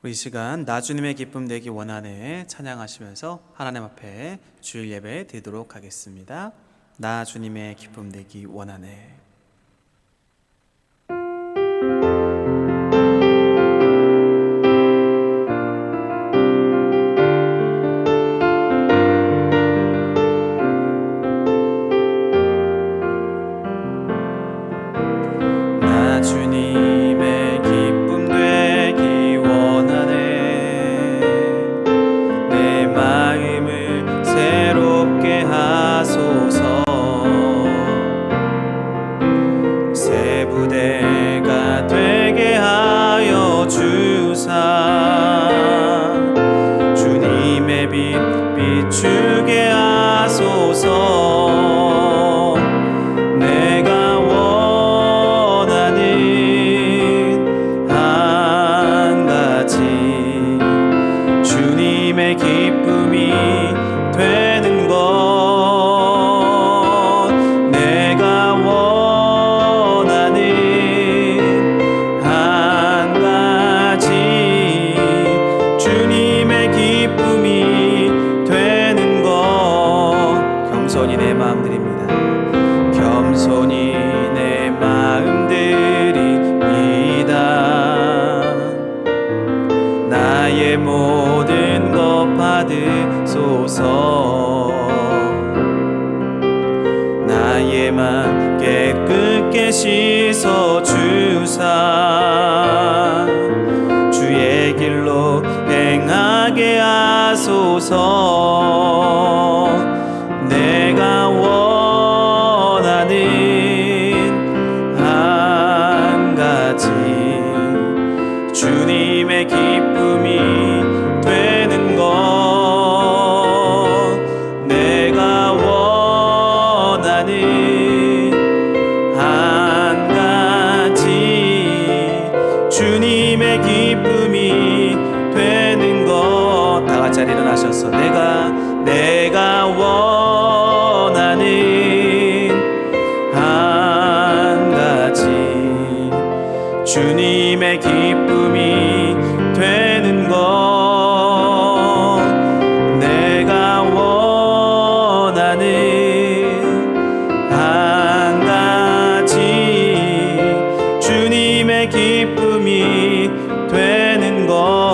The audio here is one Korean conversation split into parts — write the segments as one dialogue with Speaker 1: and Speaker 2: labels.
Speaker 1: 우리 이 시간 나 주님의 기쁨 내기 원하네 찬양하시면서 하나님 앞에 주일 예배 드리도록 하겠습니다. 나 주님의 기쁨 내기 원하네. 나 주님의 기쁨 되기 원하네. 내 마음을 새롭게 하소서. 새 부대가 되게 하여 주사. 주님의 빛 비추게 하소서. 내가 원하는 한 가지 주님의 기쁨이 되는 것. 내가 원하는 한 가지 주님의 기쁨이 되는 것. 겸손히 내 마음 드립니다. 겸손히 내 마음 드립니다. 나의 모든 것 받으소서. 나의 맘 깨끗게 씻어 주사. 주의 길로 행하게 하소서. 내가 원하는 한 가지 주님의 기쁨이 되는 것. 내가 원하는 한 가지 주님의 기쁨이 되는 것. 다 같이 일어나셔서 내가 원하는 한 가지 주님의 기쁨이 되는 것. 내가 원하는 한 가지 주님의 기쁨이 되는 것.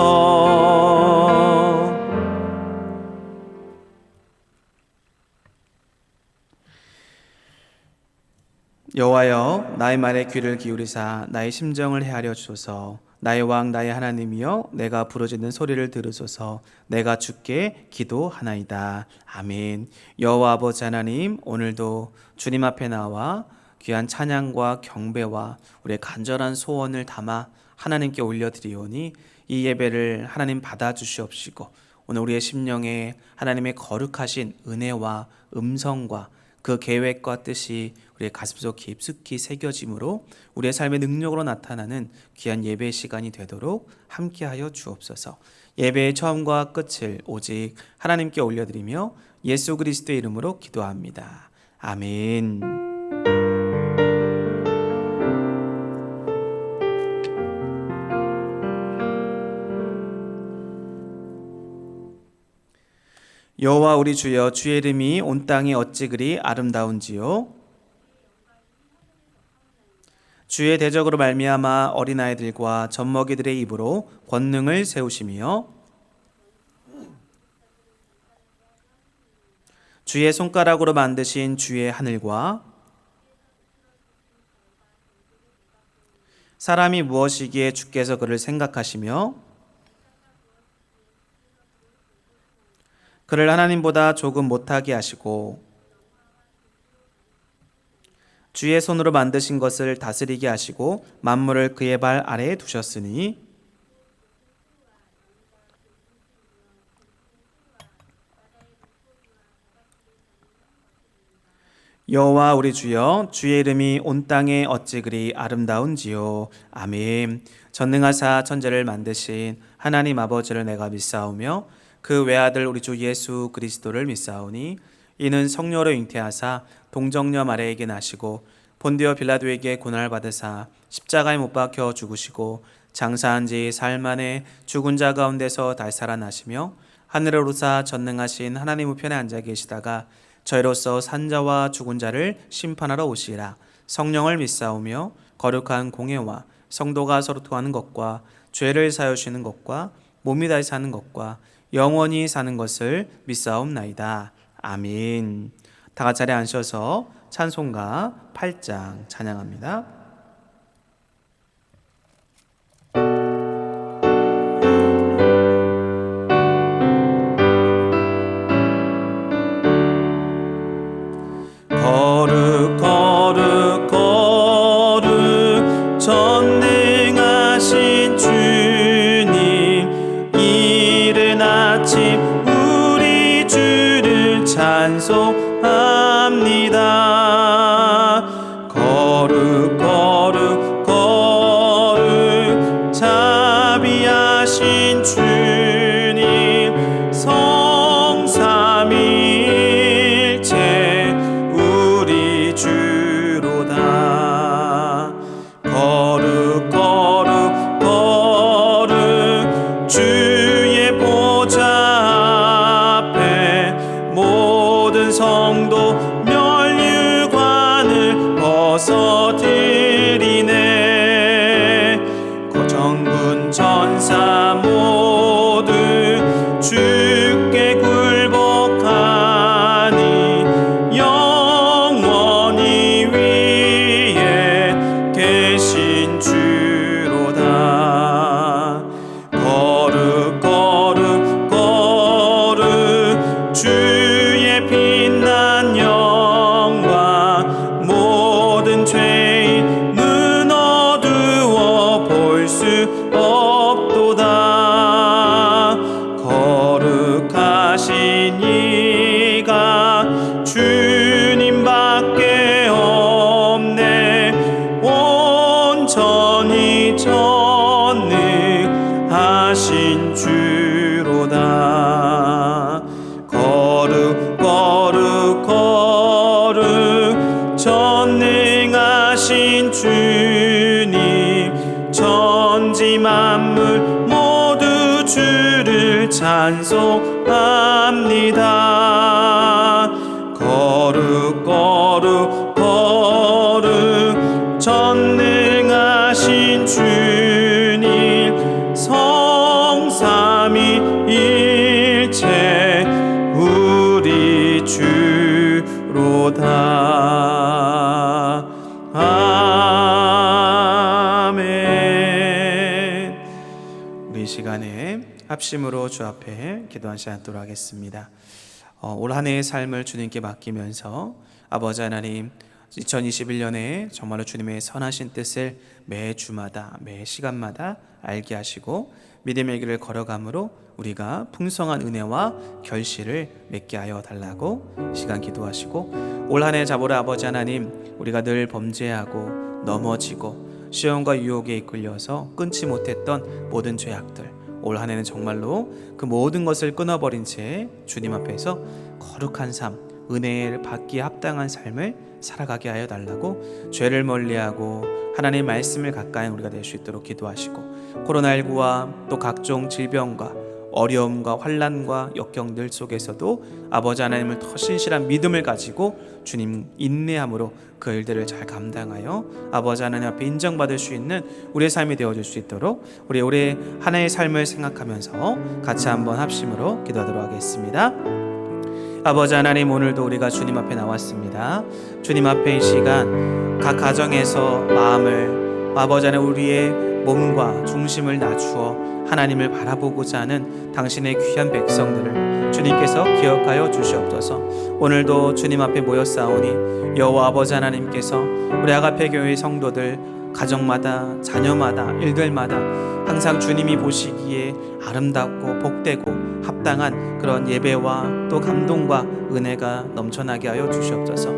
Speaker 1: 여호와여, 나의 말에 귀를 기울이사 나의 심정을 헤아려 주소서. 나의 왕 나의 하나님이여, 내가 부르짖는 소리를 들으소서. 내가 주께 기도하나이다. 아멘. 여호와 아버지 하나님, 오늘도 주님 앞에 나와 귀한 찬양과 경배와 우리의 간절한 소원을 담아 하나님께 올려드리오니 이 예배를 하나님 받아주시옵시고, 오늘 우리의 심령에 하나님의 거룩하신 은혜와 음성과 그 계획과 뜻이 우리의 가슴속 깊숙이 새겨짐으로 우리의 삶의 능력으로 나타나는 귀한 예배 시간이 되도록 함께하여 주옵소서. 예배의 처음과 끝을 오직 하나님께 올려드리며 예수 그리스도의 이름으로 기도합니다. 아멘. 여호와 우리 주여, 주의 이름이 온 땅에 어찌 그리 아름다운지요. 주의 대적으로 말미암아 어린아이들과 젖먹이들의 입으로 권능을 세우시며 주의 손가락으로 만드신 주의 하늘과 사람이 무엇이기에 주께서 그를 생각하시며 그를 하나님보다 조금 못하게 하시고 주의 손으로 만드신 것을 다스리게 하시고 만물을 그의 발 아래에 두셨으니 여호와 우리 주여, 주의 이름이 온 땅에 어찌 그리 아름다운지요. 아멘. 전능하사 천지를 만드신 하나님 아버지를 내가 믿사오며 그 외아들 우리 주 예수 그리스도를 믿사오니 이는 성령으로 잉태하사 동정녀 마리아에게 나시고 본디오 빌라도에게 고난을 받으사 십자가에 못 박혀 죽으시고 장사한 지 사흘 만에 죽은 자 가운데서 다시 살아나시며 하늘을 오르사 전능하신 하나님 우편에 앉아 계시다가 저희로서 산자와 죽은 자를 심판하러 오시리라. 성령을 믿사오며 거룩한 공예와 성도가 서로 통하는 것과 죄를 사하시는 것과 몸이 다시 사는 것과 영원히 사는 것을 믿사옵나이다. 아멘. 다 같이 자리에 앉으셔서 찬송가 8장 찬양합니다. 거룩 거룩 거룩 전능하신 주님, 이른 아침 우리 주를 찬송합니다. 거룩 거룩 거룩 자비하신 주님, 성삼위일체 우리 주로다. 거룩 거룩 거룩 주의 보좌 앞에 모든 성도 멸류관을 벗어드리네. 정군 전사 모두 주께 굴복하니 영원히 위에 계신 주로다. 거룩 거룩 거룩 주의 빛난 영광, 모든 죄인 눈 어두워 볼 수 없도다. 거룩하신 이가 주님밖에 없네. 온전히 전능하신 주로다. 거룩 거룩 거룩 전능하신 주님, 천지 만물 모두 주를 찬송합니다. 거룩 거룩 거룩 전능하신 주님, 성삼위일체 우리 주로다. 아멘. 우리 이 시간에 합심으로 주 앞에 기도한 시간 하도록 하겠습니다. 올 한 해의 삶을 주님께 맡기면서 아버지 하나님, 2021년에 정말로 주님의 선하신 뜻을 매 주마다 매 시간마다 알게 하시고 믿음의 길을 걸어감으로 우리가 풍성한 은혜와 결실을 맺게 하여 달라고 시간 기도하시고, 올 한 해 자보라 아버지 하나님, 우리가 늘 범죄하고 넘어지고 시험과 유혹에 이끌려서 끊지 못했던 모든 죄악들, 올 한 해는 정말로 그 모든 것을 끊어버린 채 주님 앞에서 거룩한 삶, 은혜를 받기에 합당한 삶을 살아가게 하여 달라고, 죄를 멀리하고 하나님의 말씀을 가까이 우리가 될 수 있도록 기도하시고, 코로나19와 또 각종 질병과 어려움과 환난과 역경들 속에서도 아버지 하나님을 더 신실한 믿음을 가지고 주님 인내함으로 그 일들을 잘 감당하여 아버지 하나님 앞에 인정받을 수 있는 우리의 삶이 되어줄 수 있도록 우리 올해 한 해의 삶을 생각하면서 같이 한번 합심으로 기도하도록 하겠습니다. 아버지 하나님, 오늘도 우리가 주님 앞에 나왔습니다. 주님 앞에 이 시간 각 가정에서 마음을, 아버지 하나님, 우리의 몸과 중심을 낮추어 하나님을 바라보고자 하는 당신의 귀한 백성들을 주님께서 기억하여 주시옵소서. 오늘도 주님 앞에 모였사오니 여호와 아버지 하나님께서 우리 아가페 교회의 성도들 가정마다, 자녀마다, 일들마다 항상 주님이 보시기에 아름답고 복되고 합당한 그런 예배와 또 감동과 은혜가 넘쳐나게 하여 주시옵소서.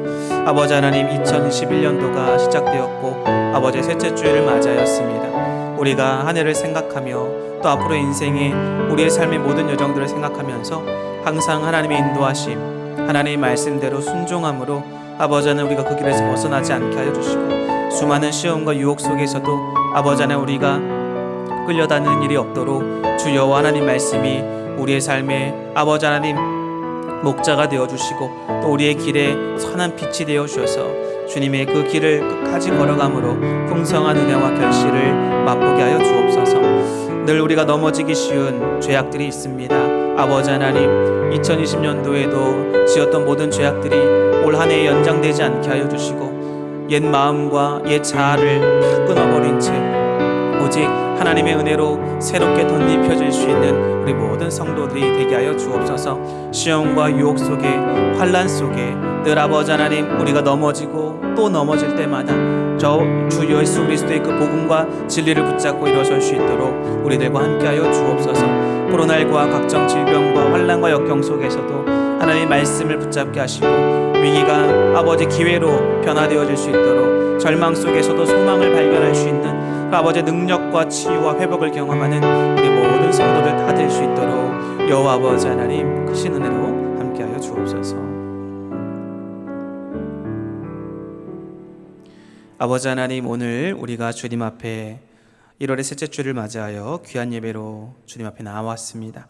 Speaker 1: 아버지 하나님, 2021년도가 시작되었고 아버지의 셋째 주일을 맞이하였습니다. 우리가 한 해를 생각하며 또 앞으로의 인생에 우리의 삶의 모든 여정들을 생각하면서 항상 하나님의 인도하심, 하나님의 말씀대로 순종함으로 아버지 하나님 우리가 그 길에서 벗어나지 않게 하여 주시고 수많은 시험과 유혹 속에서도 아버지 하나님 우리가 끌려다니는 일이 없도록 주 여호와 하나님 말씀이 우리의 삶에 아버지 하나님 목자가 되어주시고 또 우리의 길에 선한 빛이 되어주셔서 주님의 그 길을 끝까지 걸어감으로 풍성한 은혜와 결실을 맛보게 하여 주옵소서. 늘 우리가 넘어지기 쉬운 죄악들이 있습니다. 아버지 하나님 2020년도에도 지었던 모든 죄악들이 올 한 해에 연장되지 않게 하여 주시고 옛 마음과 옛 자아를 다 끊어버린 채 오직 하나님의 은혜로 새롭게 덧입혀질 수 있는 우리 모든 성도들이 되게 하여 주옵소서. 시험과 유혹 속에 환난 속에 늘 아버지 하나님 우리가 넘어지고 또 넘어질 때마다 저 주 예수 그리스도의 그 복음과 진리를 붙잡고 일어설 수 있도록 우리들과 함께하여 주옵소서. 코로나19와 각종 질병과 환난과 역경 속에서도 하나님의 말씀을 붙잡게 하시고 위기가 아버지 기회로 변화되어질 수 있도록 절망 속에서도 소망을 발견할 수 있는 그 아버지의 능력과 치유와 회복을 경험하는 우리 모든 성도들 다 될 수 있도록 여호와 아버지 하나님 크신 은혜로 함께하여 주옵소서. 아버지 하나님 오늘 우리가 주님 앞에 1월의 셋째 주를 맞이하여 귀한 예배로 주님 앞에 나왔습니다.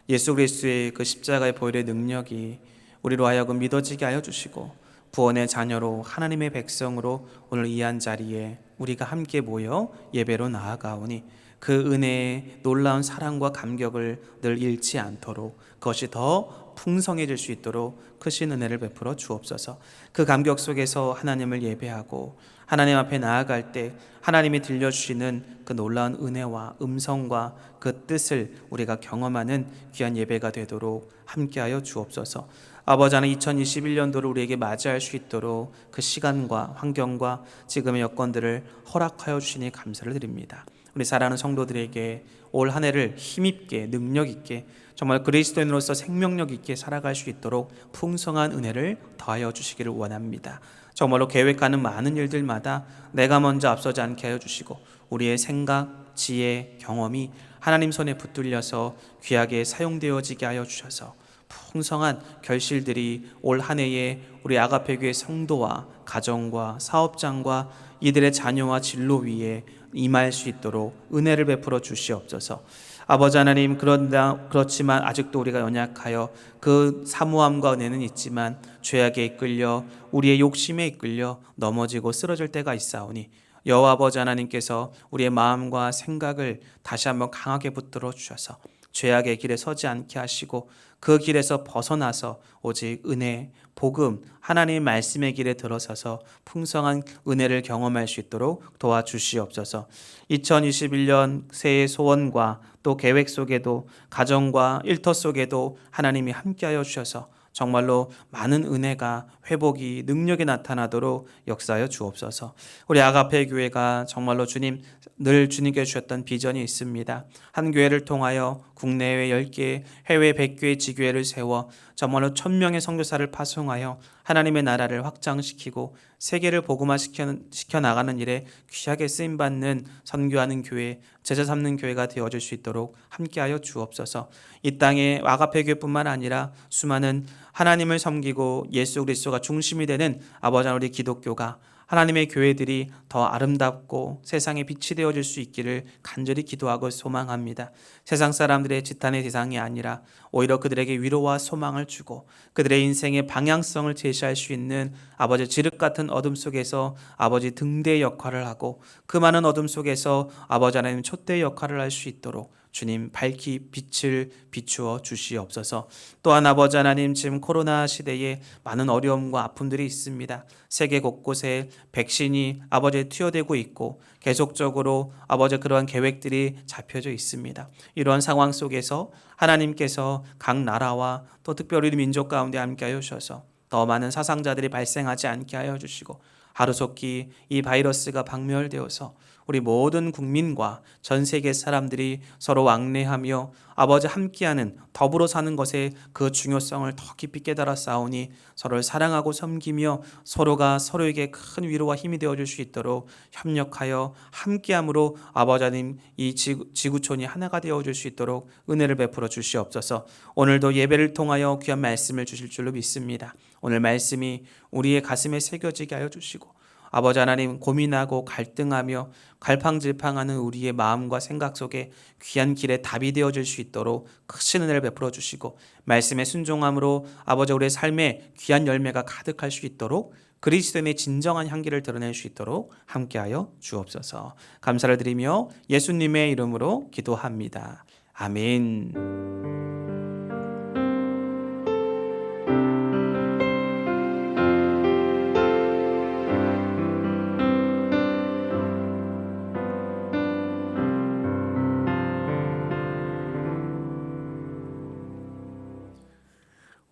Speaker 1: 예수 그리스도의 그 십자가의 보혈의 능력이 우리로 하여금 믿어지게 하여 주시고 구원의 자녀로 하나님의 백성으로 오늘 이 한 자리에 우리가 함께 모여 예배로 나아가오니 그 은혜의 놀라운 사랑과 감격을 늘 잃지 않도록 그것이 더 풍성해질 수 있도록 크신 은혜를 베풀어 주옵소서. 그 감격 속에서 하나님을 예배하고 하나님 앞에 나아갈 때 하나님이 들려주시는 그 놀라운 은혜와 음성과 그 뜻을 우리가 경험하는 귀한 예배가 되도록 함께하여 주옵소서. 아버지 하나님 2021년도를 우리에게 맞이할 수 있도록 그 시간과 환경과 지금의 여건들을 허락하여 주시니 감사를 드립니다. 우리 사랑하는 성도들에게 올 한 해를 힘있게 능력있게 정말 그리스도인으로서 생명력 있게 살아갈 수 있도록 풍성한 은혜를 더하여 주시기를 원합니다. 정말로 계획하는 많은 일들마다 내가 먼저 앞서지 않게 하여 주시고 우리의 생각, 지혜, 경험이 하나님 손에 붙들려서 귀하게 사용되어지게 하여 주셔서 풍성한 결실들이 올 한 해에 우리 아가페 교회 성도와 가정과 사업장과 이들의 자녀와 진로 위에 임할 수 있도록 은혜를 베풀어 주시옵소서. 아버지 하나님 그렇지만 아직도 우리가 연약하여 그 사모함과 은혜는 있지만 죄악에 이끌려 우리의 욕심에 이끌려 넘어지고 쓰러질 때가 있사오니 여호와 아버지 하나님께서 우리의 마음과 생각을 다시 한번 강하게 붙들어 주셔서 죄악의 길에 서지 않게 하시고 그 길에서 벗어나서 오직 은혜, 복음, 하나님의 말씀의 길에 들어서서 풍성한 은혜를 경험할 수 있도록 도와주시옵소서. 2021년 새해 소원과 또 계획 속에도 가정과 일터 속에도 하나님이 함께하여 주셔서 정말로 많은 은혜가 회복이 능력이 나타나도록 역사하여 주옵소서. 우리 아가페 교회가 정말로 주님 늘 주님께 주셨던 비전이 있습니다. 한 교회를 통하여 국내외 10개, 해외 100교회 지교회를 세워 정말로 1000명의 선교사를 파송하여 하나님의 나라를 확장시키고 세계를 복음화시켜 나가는 일에 귀하게 쓰임받는 선교하는 교회, 제자 삼는 교회가 되어줄 수 있도록 함께하여 주옵소서. 이 땅에 아가페 교회뿐만 아니라 수많은 하나님을 섬기고 예수 그리스도가 중심이 되는 아버지 우리 기독교가 하나님의 교회들이 더 아름답고 세상에 빛이 되어질 수 있기를 간절히 기도하고 소망합니다. 세상 사람들의 지탄의 대상이 아니라 오히려 그들에게 위로와 소망을 주고 그들의 인생의 방향성을 제시할 수 있는 아버지 지륵 같은 어둠 속에서 아버지 등대의 역할을 하고 그 많은 어둠 속에서 아버지 하나님 촛대의 역할을 할 수 있도록 주님 밝히 빛을 비추어 주시옵소서. 또한 아버지 하나님 지금 코로나 시대에 많은 어려움과 아픔들이 있습니다. 세계 곳곳에 백신이 아버지 투여되고 있고 계속적으로 아버지 그러한 계획들이 잡혀져 있습니다. 이러한 상황 속에서 하나님께서 각 나라와 또 특별히 민족 가운데 함께하여 주셔서 더 많은 사상자들이 발생하지 않게 하여 주시고 하루속히 이 바이러스가 박멸되어서 우리 모든 국민과 전 세계 사람들이 서로 왕래하며 아버지 함께하는 더불어 사는 것의 그 중요성을 더 깊이 깨달아 싸우니 서로를 사랑하고 섬기며 서로가 서로에게 큰 위로와 힘이 되어줄 수 있도록 협력하여 함께함으로 아버지 하나님 이 지구촌이 하나가 되어줄 수 있도록 은혜를 베풀어 주시옵소서. 오늘도 예배를 통하여 귀한 말씀을 주실 줄로 믿습니다. 오늘 말씀이 우리의 가슴에 새겨지게 하여 주시고 아버지 하나님 고민하고 갈등하며 갈팡질팡하는 우리의 마음과 생각 속에 귀한 길에 답이 되어줄 수 있도록 크신 은혜를 베풀어 주시고 말씀에 순종함으로 아버지 우리의 삶에 귀한 열매가 가득할 수 있도록 그리스도인의 진정한 향기를 드러낼 수 있도록 함께하여 주옵소서. 감사를 드리며 예수님의 이름으로 기도합니다. 아멘.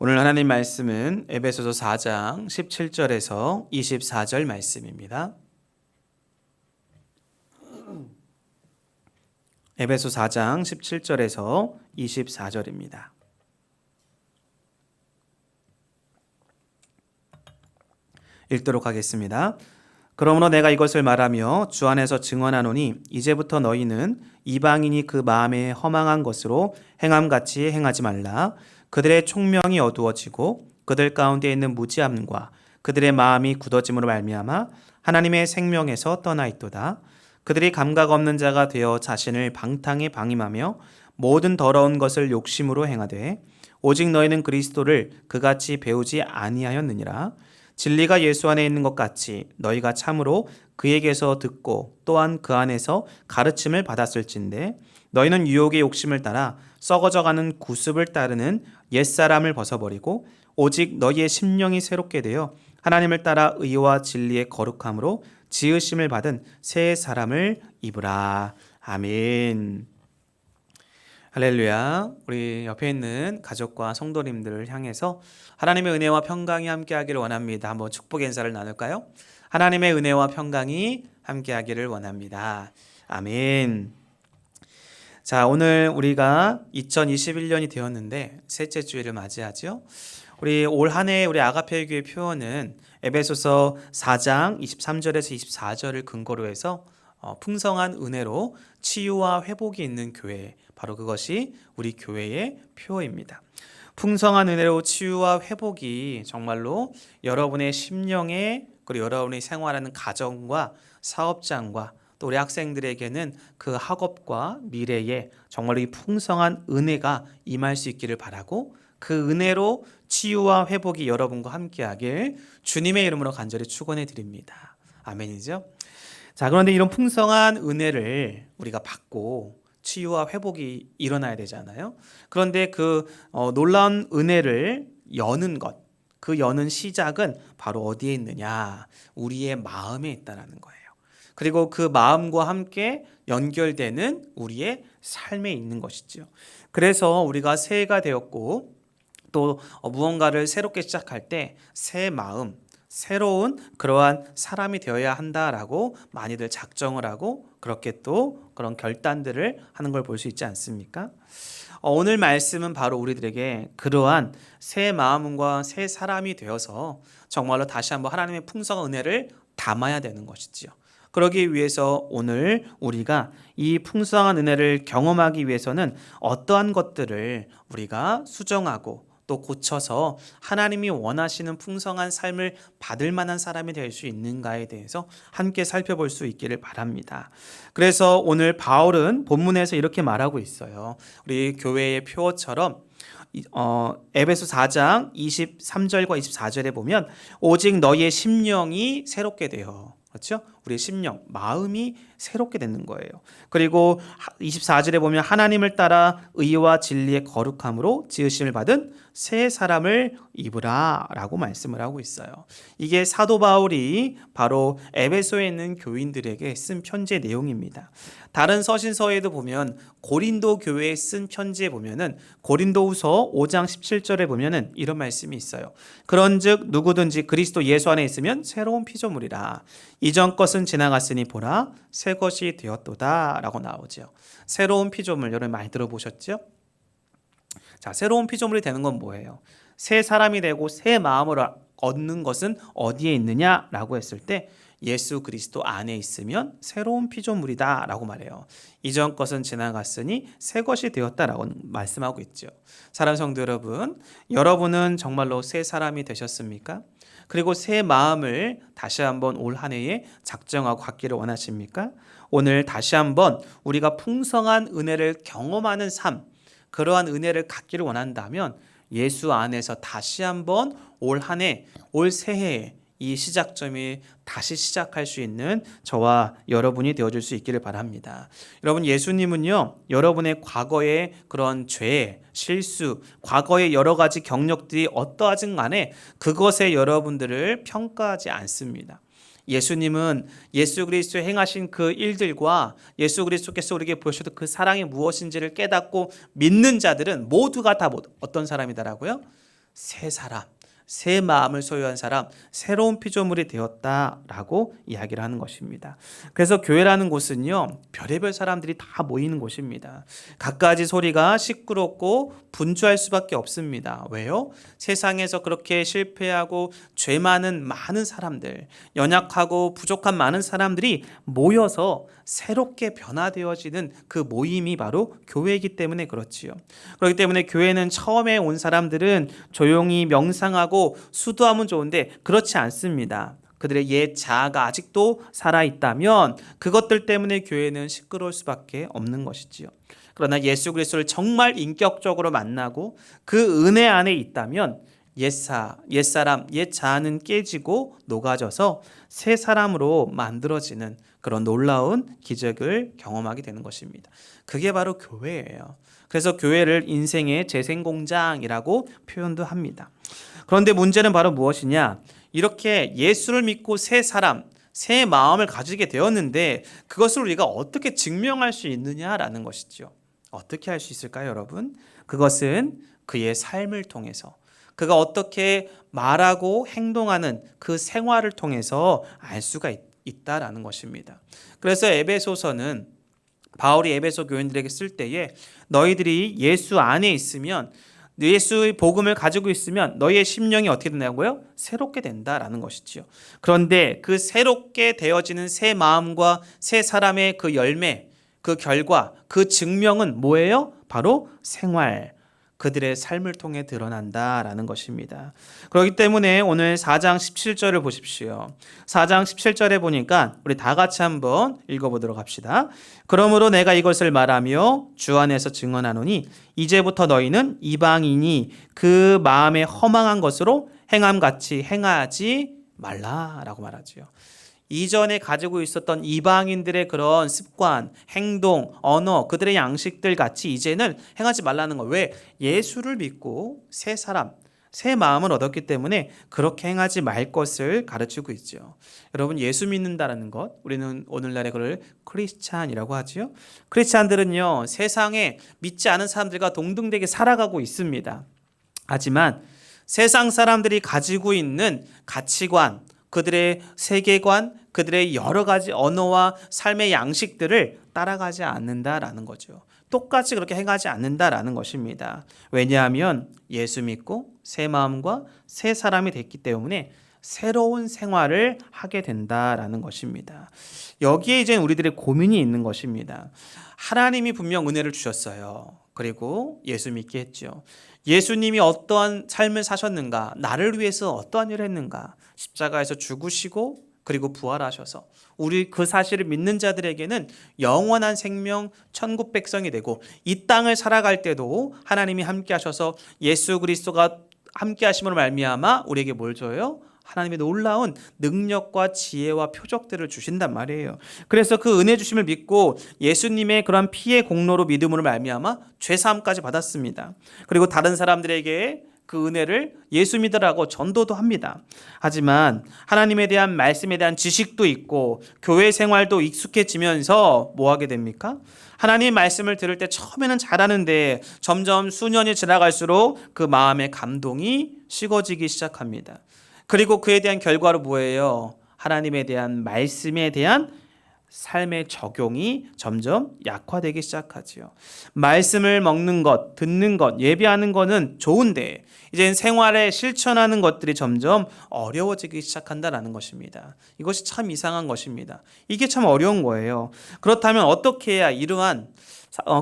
Speaker 1: 오늘 하나님 말씀은 에베소서 4장 17절에서 24절 말씀입니다. 에베소 4장 17절에서 24절입니다. 읽도록 하겠습니다. 그러므로 내가 이것을 말하며 주 안에서 증언하노니 이제부터 너희는 이방인이 그 마음에 허망한 것으로 행함같이 행하지 말라. 그들의 총명이 어두워지고 그들 가운데 있는 무지함과 그들의 마음이 굳어짐으로 말미암아 하나님의 생명에서 떠나 있도다. 그들이 감각 없는 자가 되어 자신을 방탕에 방임하며 모든 더러운 것을 욕심으로 행하되 오직 너희는 그리스도를 그같이 배우지 아니하였느니라. 진리가 예수 안에 있는 것 같이 너희가 참으로 그에게서 듣고 또한 그 안에서 가르침을 받았을진데 너희는 유혹의 욕심을 따라 썩어져가는 구습을 따르는 옛사람을 벗어버리고 오직 너희의 심령이 새롭게 되어 하나님을 따라 의와 진리의 거룩함으로 지으심을 받은 새 사람을 입으라. 아멘. 할렐루야. 우리 옆에 있는 가족과 성도님들을 향해서 하나님의 은혜와 평강이 함께하기를 원합니다. 한번 축복 인사를 나눌까요? 하나님의 은혜와 평강이 함께하기를 원합니다. 아멘. 자, 오늘 우리가 2021년이 되었는데 셋째 주일을 맞이하죠. 우리 올 한 해 우리 아가페 교회 표어는 에베소서 4장 23절에서 24절을 근거로 해서 풍성한 은혜로 치유와 회복이 있는 교회, 바로 그것이 우리 교회의 표어입니다. 풍성한 은혜로 치유와 회복이 정말로 여러분의 심령에 그리고 여러분이 생활하는 가정과 사업장과 또 우리 학생들에게는 그 학업과 미래에 정말로 이 풍성한 은혜가 임할 수 있기를 바라고 그 은혜로 치유와 회복이 여러분과 함께하길 주님의 이름으로 간절히 축원해 드립니다. 아멘이죠? 자, 그런데 이런 풍성한 은혜를 우리가 받고 치유와 회복이 일어나야 되잖아요. 그런데 그 놀라운 은혜를 여는 것, 그 여는 시작은 바로 어디에 있느냐? 우리의 마음에 있다는 거예요. 그리고 그 마음과 함께 연결되는 우리의 삶에 있는 것이죠. 그래서 우리가 새해가 되었고 또 무언가를 새롭게 시작할 때 새 마음, 새로운 그러한 사람이 되어야 한다라고 많이들 작정을 하고 그렇게 또 그런 결단들을 하는 걸 볼 수 있지 않습니까? 오늘 말씀은 바로 우리들에게 그러한 새 마음과 새 사람이 되어서 정말로 다시 한번 하나님의 풍성한 은혜를 담아야 되는 것이지요. 그러기 위해서 오늘 우리가 이 풍성한 은혜를 경험하기 위해서는 어떠한 것들을 우리가 수정하고 또 고쳐서 하나님이 원하시는 풍성한 삶을 받을 만한 사람이 될 수 있는가에 대해서 함께 살펴볼 수 있기를 바랍니다. 그래서 오늘 바울은 본문에서 이렇게 말하고 있어요. 우리 교회의 표어처럼 에베소 4장 23절과 24절에 보면 오직 너희의 심령이 새롭게 되어, 그렇죠? 우리의 심령, 마음이 새롭게 되는 거예요. 그리고 24절에 보면 하나님을 따라 의와 진리의 거룩함으로 지으심을 받은 새 사람을 입으라 라고 말씀을 하고 있어요. 이게 사도 바울이 바로 에베소에 있는 교인들에게 쓴 편지의 내용입니다. 다른 서신서에도 보면 고린도 교회에 쓴 편지에 보면은 고린도후서 5장 17절에 보면은 이런 말씀이 있어요. 그런즉 누구든지 그리스도 예수 안에 있으면 새로운 피조물이라. 이전 것은 지나갔으니 보라 새 새 것이 되었도다 라고 나오죠. 새로운 피조물, 여러분 많이 들어보셨죠? 자, 새로운 피조물이 되는 건 뭐예요? 새 사람이 되고 새 마음을 얻는 것은 어디에 있느냐라고 했을 때 예수 그리스도 안에 있으면 새로운 피조물이다 라고 말해요. 이전 것은 지나갔으니 새 것이 되었다라고 말씀하고 있죠. 사랑하는 성도 여러분, 여러분은 정말로 새 사람이 되셨습니까? 그리고 새 마음을 다시 한번 올 한 해에 작정하고 갖기를 원하십니까? 오늘 다시 한번 우리가 풍성한 은혜를 경험하는 삶, 그러한 은혜를 갖기를 원한다면 예수 안에서 다시 한번 올 한 해, 올 새해에 이 시작점이 다시 시작할 수 있는 저와 여러분이 되어줄 수 있기를 바랍니다. 여러분, 예수님은요, 여러분의 과거의 그런 죄, 실수, 과거의 여러 가지 경력들이 어떠하든 간에 그것에 여러분들을 평가하지 않습니다. 예수님은 예수 그리스도의 행하신 그 일들과 예수 그리스도께서 우리에게 보여주셨던 그 사랑이 무엇인지를 깨닫고 믿는 자들은 모두가 다 어떤 사람이다라고요? 새 사람, 새 마음을 소유한 사람, 새로운 피조물이 되었다라고 이야기를 하는 것입니다. 그래서 교회라는 곳은요, 별의별 사람들이 다 모이는 곳입니다. 갖가지 소리가 시끄럽고 분주할 수밖에 없습니다. 왜요? 세상에서 그렇게 실패하고 죄 많은 사람들, 연약하고 부족한 많은 사람들이 모여서 새롭게 변화되어지는 그 모임이 바로 교회이기 때문에 그렇지요. 그렇기 때문에 교회는 처음에 온 사람들은 조용히 명상하고 수도하면 좋은데 그렇지 않습니다. 그들의 옛 자아가 아직도 살아있다면 그것들 때문에 교회는 시끄러울 수밖에 없는 것이지요. 그러나 예수 그리스도를 정말 인격적으로 만나고 그 은혜 안에 있다면 옛사람, 옛 자아는 깨지고 녹아져서 새 사람으로 만들어지는 그런 놀라운 기적을 경험하게 되는 것입니다. 그게 바로 교회예요. 그래서 교회를 인생의 재생공장이라고 표현도 합니다. 그런데 문제는 바로 무엇이냐? 이렇게 예수를 믿고 새 사람, 새 마음을 가지게 되었는데 그것을 우리가 어떻게 증명할 수 있느냐라는 것이죠. 어떻게 할 수 있을까요, 여러분? 그것은 그의 삶을 통해서, 그가 어떻게 말하고 행동하는 그 생활을 통해서 알 수가 있다라는 것입니다. 그래서 에베소서는 바울이 에베소 교인들에게 쓸 때에 너희들이 예수 안에 있으면, 예수의 복음을 가지고 있으면 너희의 심령이 어떻게 된다고요? 새롭게 된다라는 것이지요. 그런데 그 새롭게 되어지는 새 마음과 새 사람의 그 열매, 그 결과, 그 증명은 뭐예요? 바로 생활, 그들의 삶을 통해 드러난다라는 것입니다. 그렇기 때문에 오늘 4장 17절을 보십시오. 4장 17절에 보니까 우리 다 같이 한번 읽어보도록 합시다. 그러므로 내가 이것을 말하며 주 안에서 증언하노니 이제부터 너희는 이방인이 그 마음에 허망한 것으로 행함같이 행하지 말라라고 말하지요. 이전에 가지고 있었던 이방인들의 그런 습관, 행동, 언어, 그들의 양식들 같이 이제는 행하지 말라는 거. 왜? 예수를 믿고 새 사람, 새 마음을 얻었기 때문에 그렇게 행하지 말 것을 가르치고 있죠. 여러분, 예수 믿는다는 것, 우리는 오늘날에 그걸 크리스찬이라고 하지요. 크리스찬들은요, 세상에 믿지 않은 사람들과 동등되게 살아가고 있습니다. 하지만 세상 사람들이 가지고 있는 가치관, 그들의 세계관, 그들의 여러 가지 언어와 삶의 양식들을 따라가지 않는다라는 거죠. 똑같이 그렇게 행하지 않는다라는 것입니다. 왜냐하면 예수 믿고 새 마음과 새 사람이 됐기 때문에 새로운 생활을 하게 된다라는 것입니다. 여기에 이제 우리들의 고민이 있는 것입니다. 하나님이 분명 은혜를 주셨어요. 그리고 예수 믿게 했죠. 예수님이 어떠한 삶을 사셨는가? 나를 위해서 어떠한 일을 했는가? 십자가에서 죽으시고 그리고 부활하셔서 우리 그 사실을 믿는 자들에게는 영원한 생명, 천국 백성이 되고 이 땅을 살아갈 때도 하나님이 함께 하셔서 예수 그리스도가 함께 하심으로 말미암아 우리에게 뭘 줘요? 하나님의 놀라운 능력과 지혜와 표적들을 주신단 말이에요. 그래서 그 은혜 주심을 믿고 예수님의 그러한 피의 공로로 믿음으로 말미암아 죄사함까지 받았습니다. 그리고 다른 사람들에게 그 은혜를 예수 믿으라고 전도도 합니다. 하지만 하나님에 대한 말씀에 대한 지식도 있고 교회 생활도 익숙해지면서 뭐 하게 됩니까? 하나님 말씀을 들을 때 처음에는 잘하는데 점점 수년이 지나갈수록 그 마음의 감동이 식어지기 시작합니다. 그리고 그에 대한 결과로 뭐예요? 하나님에 대한 말씀에 대한 삶의 적용이 점점 약화되기 시작하지요. 말씀을 먹는 것, 듣는 것, 예배하는 것은 좋은데 이제 생활에 실천하는 것들이 점점 어려워지기 시작한다라는 것입니다. 이것이 참 이상한 것입니다. 이게 참 어려운 거예요. 그렇다면 어떻게 해야 이러한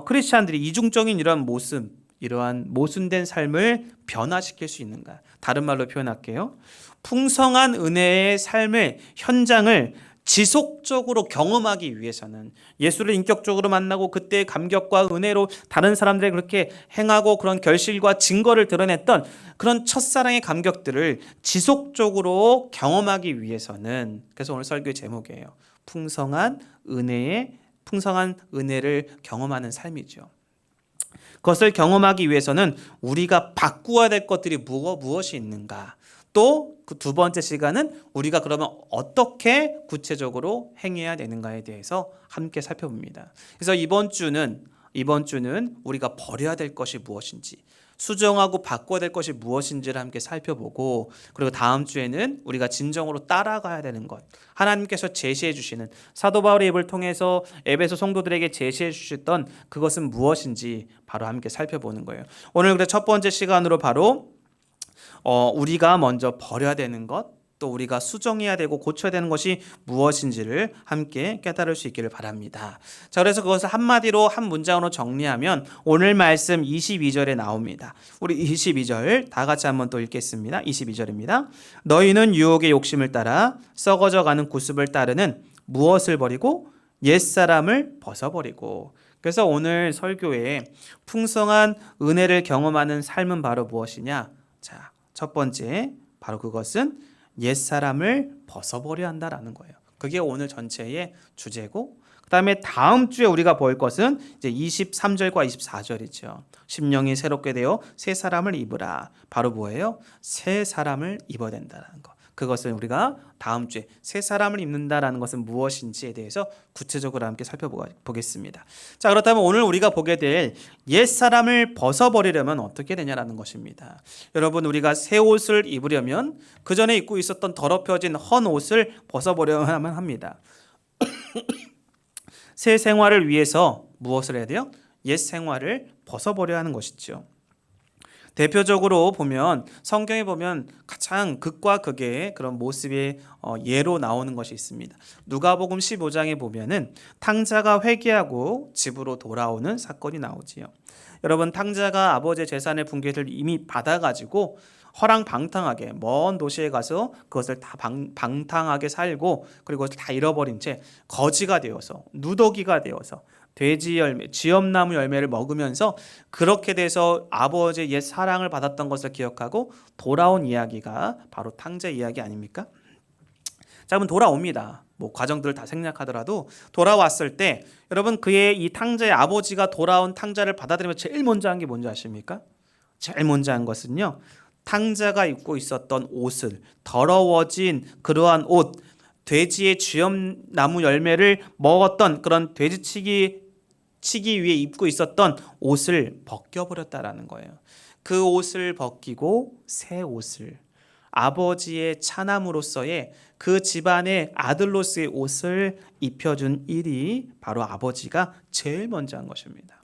Speaker 1: 크리스찬들이 이중적인 이러한 모습, 이러한 모순된 삶을 변화시킬 수 있는가? 다른 말로 표현할게요. 풍성한 은혜의 삶의 현장을 지속적으로 경험하기 위해서는 예수를 인격적으로 만나고 그때의 감격과 은혜로 다른 사람들에게 그렇게 행하고 그런 결실과 증거를 드러냈던 그런 첫사랑의 감격들을 지속적으로 경험하기 위해서는, 그래서 오늘 설교의 제목이에요. 풍성한 은혜를 경험하는 삶이죠. 그것을 경험하기 위해서는 우리가 바꾸어야 될 것들이 무엇이 있는가? 또 그 두 번째 시간은 우리가 그러면 어떻게 구체적으로 행해야 되는가에 대해서 함께 살펴봅니다. 그래서 이번 주는 우리가 버려야 될 것이 무엇인지, 수정하고 바꿔야 될 것이 무엇인지를 함께 살펴보고, 그리고 다음 주에는 우리가 진정으로 따라가야 되는 것, 하나님께서 제시해 주시는, 사도 바울의 입을 통해서 에베소 성도들에게 제시해 주셨던 그것은 무엇인지 바로 함께 살펴보는 거예요. 오늘 그래서 첫 번째 시간으로 바로 우리가 먼저 버려야 되는 것, 또 우리가 수정해야 되고 고쳐야 되는 것이 무엇인지를 함께 깨달을 수 있기를 바랍니다. 자, 그래서 그것을 한마디로 한 문장으로 정리하면 오늘 말씀 22절에 나옵니다. 우리 22절 다 같이 한번 또 읽겠습니다. 22절입니다. 너희는 유혹의 욕심을 따라 썩어져 가는 구습을 따르는 무엇을 버리고 옛사람을 벗어버리고. 그래서 오늘 설교에 풍성한 은혜를 경험하는 삶은 바로 무엇이냐? 자, 첫 번째 바로 그것은 옛사람을 벗어버려야 한다라는 거예요. 그게 오늘 전체의 주제고, 그 다음에 다음 주에 우리가 볼 것은 이제 23절과 24절이죠. 심령이 새롭게 되어 새 사람을 입으라. 바로 뭐예요? 새 사람을 입어야 된다는 거. 그것을 우리가 다음 주에 새 사람을 입는다라는 것은 무엇인지에 대해서 구체적으로 함께 살펴보겠습니다. 자, 그렇다면 오늘 우리가 보게 될 옛사람을 벗어버리려면 어떻게 되냐라는 것입니다. 여러분, 우리가 새 옷을 입으려면 그 전에 입고 있었던 더럽혀진 헌 옷을 벗어버려야만 합니다. 새 생활을 위해서 무엇을 해야 돼요? 옛 생활을 벗어버려야 하는 것이죠. 대표적으로 보면 성경에 보면 가장 극과 극의 그런 모습의 예로 나오는 것이 있습니다. 누가복음 15장에 보면은 탕자가 회개하고 집으로 돌아오는 사건이 나오지요. 여러분, 탕자가 아버지의 재산의 분개를 이미 받아가지고 허랑방탕하게 먼 도시에 가서 그것을 다 방탕하게 살고, 그리고 그것을 다 잃어버린 채 거지가 되어서, 누더기가 되어서 돼지 열매, 지엄나무 열매를 먹으면서 그렇게 돼서 아버지의 옛 사랑을 받았던 것을 기억하고 돌아온 이야기가 바로 탕자 이야기 아닙니까? 자, 그럼 돌아옵니다. 뭐 과정들을 다 생략하더라도 돌아왔을 때 여러분, 그의 이 탕자의 아버지가 돌아온 탕자를 받아들이면 제일 먼저 한 게 뭔지 아십니까? 제일 먼저 한 것은요, 탕자가 입고 있었던 옷을, 더러워진 그러한 옷, 돼지의 쥐엄나무 열매를 먹었던 그런 돼지치기 위해 입고 있었던 옷을 벗겨버렸다라는 거예요. 그 옷을 벗기고 새 옷을, 아버지의 차남으로서의 그 집안의 아들로서의 옷을 입혀준 일이 바로 아버지가 제일 먼저 한 것입니다.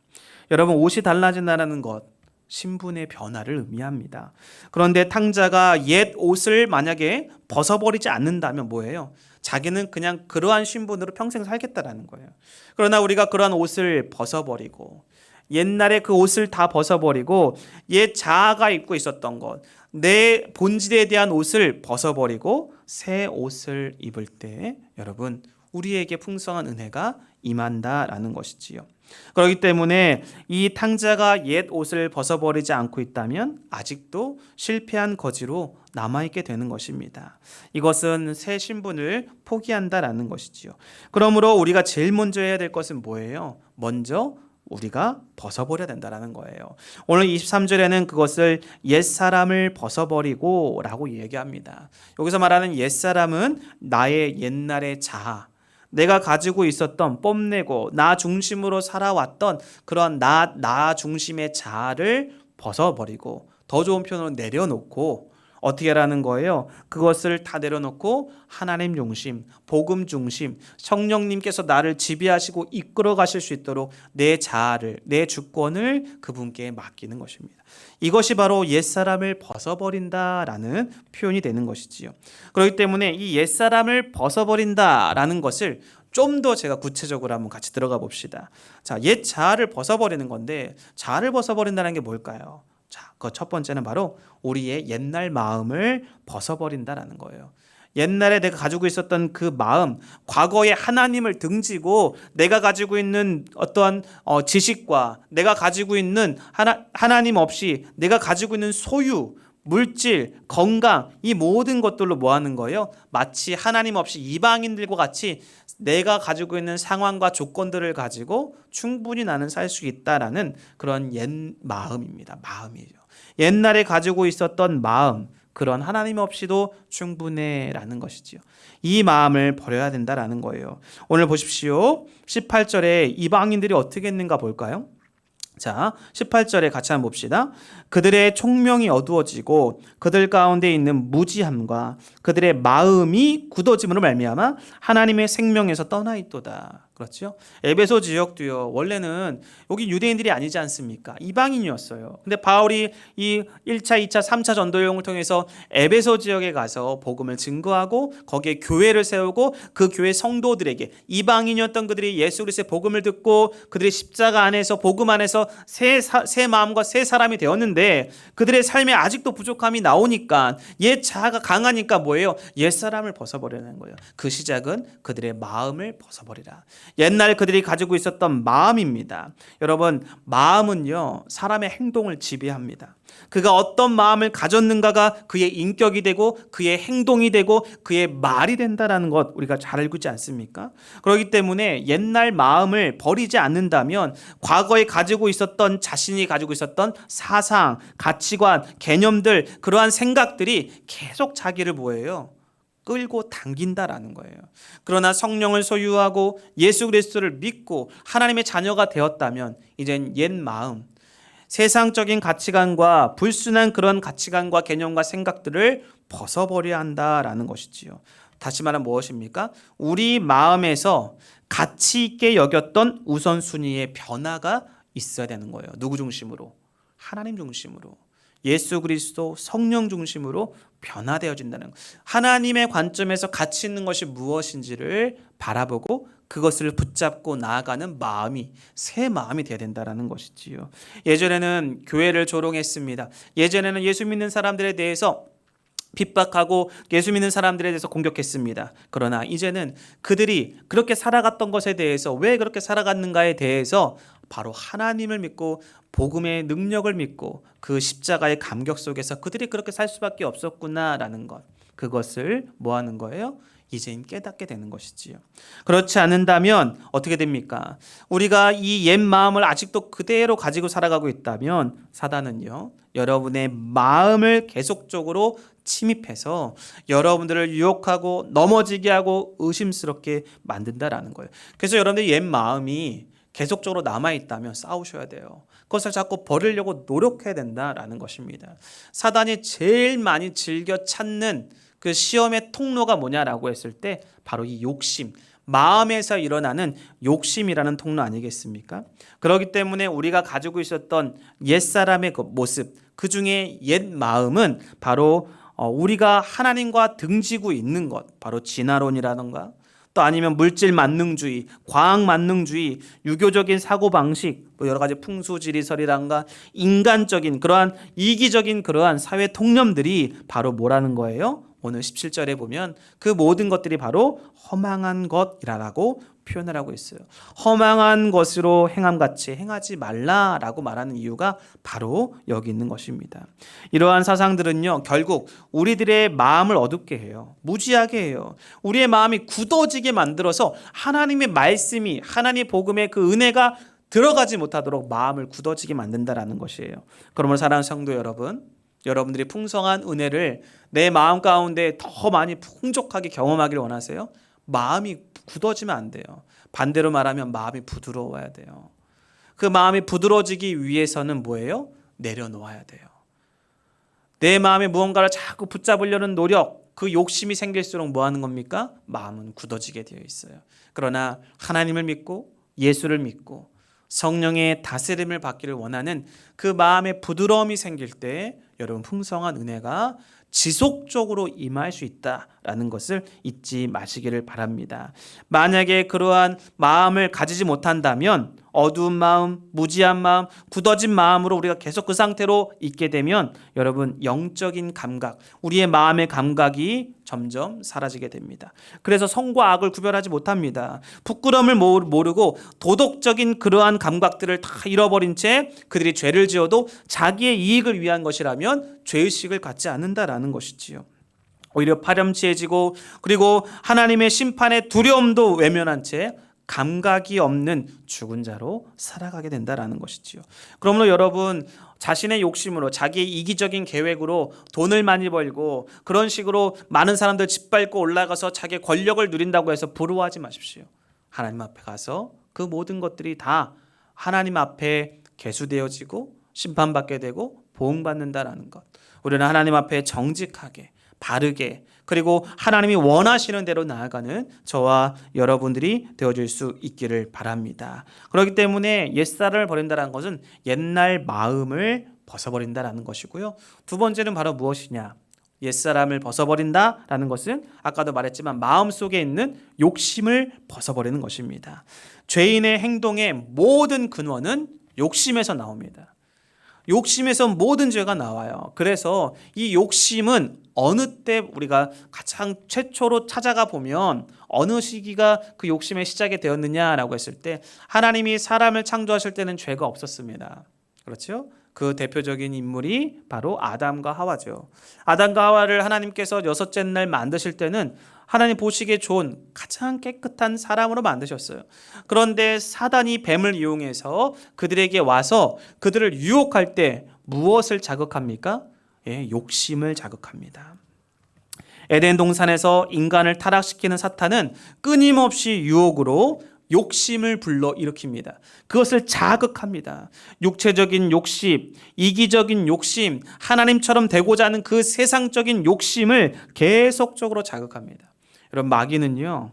Speaker 1: 여러분, 옷이 달라진다는 것, 신분의 변화를 의미합니다. 그런데 탕자가 옛 옷을 만약에 벗어버리지 않는다면 뭐예요? 자기는 그냥 그러한 신분으로 평생 살겠다라는 거예요. 그러나 우리가 그러한 옷을 벗어버리고, 옛날에 그 옷을 다 벗어버리고 옛 자아가 입고 있었던 것, 내 본질에 대한 옷을 벗어버리고 새 옷을 입을 때 여러분, 우리에게 풍성한 은혜가 임한다라는 것이지요. 그렇기 때문에 이 탕자가 옛 옷을 벗어버리지 않고 있다면 아직도 실패한 거지로 남아있게 되는 것입니다. 이것은 새 신분을 포기한다라는 것이지요. 그러므로 우리가 제일 먼저 해야 될 것은 뭐예요? 먼저 우리가 벗어버려야 된다는 거예요. 오늘 23절에는 그것을 옛사람을 벗어버리고 라고 얘기합니다. 여기서 말하는 옛사람은 나의 옛날의 자아, 내가 가지고 있었던 뽐내고 나 중심으로 살아왔던 그런 나 중심의 자아를 벗어버리고, 더 좋은 표현으로 내려놓고 어떻게 하라는 거예요? 그것을 다 내려놓고 하나님 중심, 복음 중심, 성령님께서 나를 지배하시고 이끌어 가실 수 있도록 내 자아를, 내 주권을 그분께 맡기는 것입니다. 이것이 바로 옛사람을 벗어버린다라는 표현이 되는 것이지요. 그렇기 때문에 이 옛사람을 벗어버린다라는 것을 좀 더 제가 구체적으로 한번 같이 들어가 봅시다. 자, 옛 자아를 벗어버리는 건데, 자아를 벗어버린다는 게 뭘까요? 자, 그 첫 번째는 바로 우리의 옛날 마음을 벗어버린다라는 거예요. 옛날에 내가 가지고 있었던 그 마음, 과거에 하나님을 등지고 내가 가지고 있는 어떠한 지식과 내가 가지고 있는 하나님 없이 내가 가지고 있는 소유, 물질, 건강, 이 모든 것들로 뭐 하는 거예요? 마치 하나님 없이 이방인들과 같이 내가 가지고 있는 상황과 조건들을 가지고 충분히 나는 살 수 있다라는 그런 옛 마음입니다. 마음이죠. 옛날에 가지고 있었던 마음, 그런 하나님 없이도 충분해라는 것이지요. 이 마음을 버려야 된다라는 거예요. 오늘 보십시오. 18절에 이방인들이 어떻게 했는가 볼까요? 자, 18절에 같이 한번 봅시다. 그들의 총명이 어두워지고 그들 가운데 있는 무지함과 그들의 마음이 굳어짐으로 말미암아 하나님의 생명에서 떠나 있도다. 그렇죠? 에베소 지역도요. 원래는 여기 유대인들이 아니지 않습니까? 이방인이었어요. 근데 바울이 이 1차, 2차, 3차 전도여행을 통해서 에베소 지역에 가서 복음을 증거하고 거기에 교회를 세우고 그 교회 성도들에게 이방인이었던 그들이 예수 그리스도의 복음을 듣고 그들의 십자가 안에서 복음 안에서 새 마음과 새 사람이 되었는데 그들의 삶에 아직도 부족함이 나오니까 옛 자아가 강하니까 뭐예요? 옛 사람을 벗어버리는 거예요. 그 시작은 그들의 마음을 벗어버리라. 옛날 그들이 가지고 있었던 마음입니다. 여러분, 마음은요, 사람의 행동을 지배합니다. 그가 어떤 마음을 가졌는가가 그의 인격이 되고 그의 행동이 되고 그의 말이 된다는 것 우리가 잘 알고 있지 않습니까? 그렇기 때문에 옛날 마음을 버리지 않는다면 과거에 가지고 있었던 자신이 가지고 있었던 사상, 가치관, 개념들, 그러한 생각들이 계속 자기를 뭐예요? 끌고 당긴다라는 거예요. 그러나 성령을 소유하고 예수 그리스도를 믿고 하나님의 자녀가 되었다면 이젠 옛 마음, 세상적인 가치관과 불순한 그런 가치관과 개념과 생각들을 벗어버려야 한다라는 것이지요. 다시 말하면 무엇입니까? 우리 마음에서 가치 있게 여겼던 우선순위의 변화가 있어야 되는 거예요. 누구 중심으로? 하나님 중심으로. 예수 그리스도 성령 중심으로 변화되어진다는 것. 하나님의 관점에서 가치 있는 것이 무엇인지를 바라보고 그것을 붙잡고 나아가는 마음이 새 마음이 되어야 된다는 것이지요. 예전에는 교회를 조롱했습니다. 예전에는 예수 믿는 사람들에 대해서 핍박하고 예수 믿는 사람들에 대해서 공격했습니다. 그러나 이제는 그들이 그렇게 살아갔던 것에 대해서 왜 그렇게 살아갔는가에 대해서 바로 하나님을 믿고 복음의 능력을 믿고 그 십자가의 감격 속에서 그들이 그렇게 살 수밖에 없었구나라는 것, 그것을 뭐 하는 거예요? 이제 깨닫게 되는 것이지요. 그렇지 않는다면 어떻게 됩니까? 우리가 이 옛 마음을 아직도 그대로 가지고 살아가고 있다면 사단은요, 여러분의 마음을 계속적으로 침입해서 여러분들을 유혹하고 넘어지게 하고 의심스럽게 만든다라는 거예요. 그래서 여러분들 옛 마음이 계속적으로 남아있다면 싸우셔야 돼요. 그것을 자꾸 버리려고 노력해야 된다라는 것입니다. 사단이 제일 많이 즐겨 찾는 그 시험의 통로가 뭐냐라고 했을 때 바로 이 욕심, 마음에서 일어나는 욕심이라는 통로 아니겠습니까? 그렇기 때문에 우리가 가지고 있었던 옛사람의 그 모습, 그 중에 옛 마음은 바로 우리가 하나님과 등지고 있는 것, 바로 진화론이라던가 또 아니면 물질 만능주의, 과학 만능주의, 유교적인 사고방식, 뭐 여러 가지 풍수지리설이란가 인간적인 그러한 이기적인 그러한 사회 통념들이 바로 뭐라는 거예요? 오늘 17절에 보면 그 모든 것들이 바로 허망한 것이라고 표현을 하고 있어요. 허망한 것으로 행함같이 행하지 말라라고 말하는 이유가 바로 여기 있는 것입니다. 이러한 사상들은요, 결국 우리들의 마음을 어둡게 해요. 무지하게 해요. 우리의 마음이 굳어지게 만들어서 하나님의 말씀이, 하나님의 복음의 그 은혜가 들어가지 못하도록 마음을 굳어지게 만든다라는 것이에요. 그러므로 사랑하는 성도 여러분, 여러분들이 풍성한 은혜를 내 마음 가운데 더 많이 풍족하게 경험하기를 원하세요? 마음이 굳어지면 안 돼요. 반대로 말하면 마음이 부드러워야 돼요. 그 마음이 부드러워지기 위해서는 뭐예요? 내려놓아야 돼요. 내 마음에 무언가를 자꾸 붙잡으려는 노력, 그 욕심이 생길수록 뭐 하는 겁니까? 마음은 굳어지게 되어 있어요. 그러나 하나님을 믿고 예수를 믿고 성령의 다스림을 받기를 원하는 그 마음의 부드러움이 생길 때 여러분 풍성한 은혜가 지속적으로 임할 수 있다라는 것을 잊지 마시기를 바랍니다. 만약에 그러한 마음을 가지지 못한다면 어두운 마음, 무지한 마음, 굳어진 마음으로 우리가 계속 그 상태로 있게 되면 여러분 영적인 감각, 우리의 마음의 감각이 점점 사라지게 됩니다. 그래서 선과 악을 구별하지 못합니다. 부끄러움을 모르고 도덕적인 그러한 감각들을 다 잃어버린 채 그들이 죄를 지어도 자기의 이익을 위한 것이라면 죄의식을 갖지 않는다라는 것이지요. 오히려 파렴치해지고 그리고 하나님의 심판의 두려움도 외면한 채 감각이 없는 죽은 자로 살아가게 된다라는 것이지요. 그러므로 여러분 자신의 욕심으로 자기의 이기적인 계획으로 돈을 많이 벌고 그런 식으로 많은 사람들 짓밟고 올라가서 자기의 권력을 누린다고 해서 부러워하지 마십시오. 하나님 앞에 가서 그 모든 것들이 다 하나님 앞에 계수되어지고 심판받게 되고 보응받는다라는 것. 우리는 하나님 앞에 정직하게 바르게 그리고 하나님이 원하시는 대로 나아가는 저와 여러분들이 되어줄 수 있기를 바랍니다. 그렇기 때문에 옛사람을 버린다는 것은 옛날 마음을 벗어버린다는 것이고요. 두 번째는 바로 무엇이냐? 옛사람을 벗어버린다라는 것은 아까도 말했지만 마음속에 있는 욕심을 벗어버리는 것입니다. 죄인의 행동의 모든 근원은 욕심에서 나옵니다. 욕심에서 모든 죄가 나와요. 그래서 이 욕심은 어느 때 우리가 가장 최초로 찾아가 보면 어느 시기가 그 욕심의 시작이 되었느냐라고 했을 때 하나님이 사람을 창조하실 때는 죄가 없었습니다. 그렇죠? 그 대표적인 인물이 바로 아담과 하와죠. 아담과 하와를 하나님께서 6째 날 만드실 때는 하나님 보시기에 좋은 가장 깨끗한 사람으로 만드셨어요. 그런데 사단이 뱀을 이용해서 그들에게 와서 그들을 유혹할 때 무엇을 자극합니까? 욕심을 자극합니다. 에덴 동산에서 인간을 타락시키는 사탄은 끊임없이 유혹으로 욕심을 불러일으킵니다. 그것을 자극합니다. 육체적인 욕심, 이기적인 욕심, 하나님처럼 되고자 하는 그 세상적인 욕심을 계속적으로 자극합니다. 여러분 마귀는요,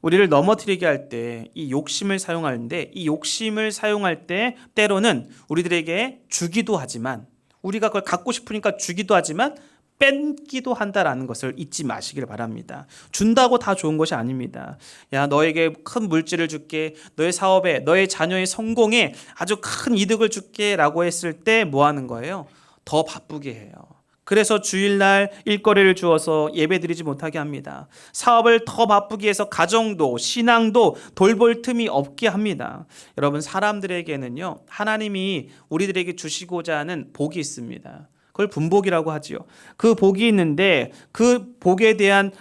Speaker 1: 우리를 넘어뜨리게 할 때 이 욕심을 사용하는데 이 욕심을 사용할 때 때로는 우리들에게 주기도 하지만 우리가 그걸 갖고 싶으니까 주기도 하지만 뺏기도 한다라는 것을 잊지 마시길 바랍니다. 준다고 다 좋은 것이 아닙니다. 야, 너에게 큰 물질을 줄게, 너의 사업에, 너의 자녀의 성공에 아주 큰 이득을 줄게 라고 했을 때 뭐 하는 거예요? 더 바쁘게 해요. 그래서 주일날 일거리를 주어서 예배드리지 못하게 합니다. 사업을 더 바쁘게 해서 가정도 신앙도 돌볼 틈이 없게 합니다. 여러분 사람들에게는요 하나님이 우리들에게 주시고자 하는 복이 있습니다. 그걸 분복이라고 하지요. 그 복이 있는데 그 복에 대한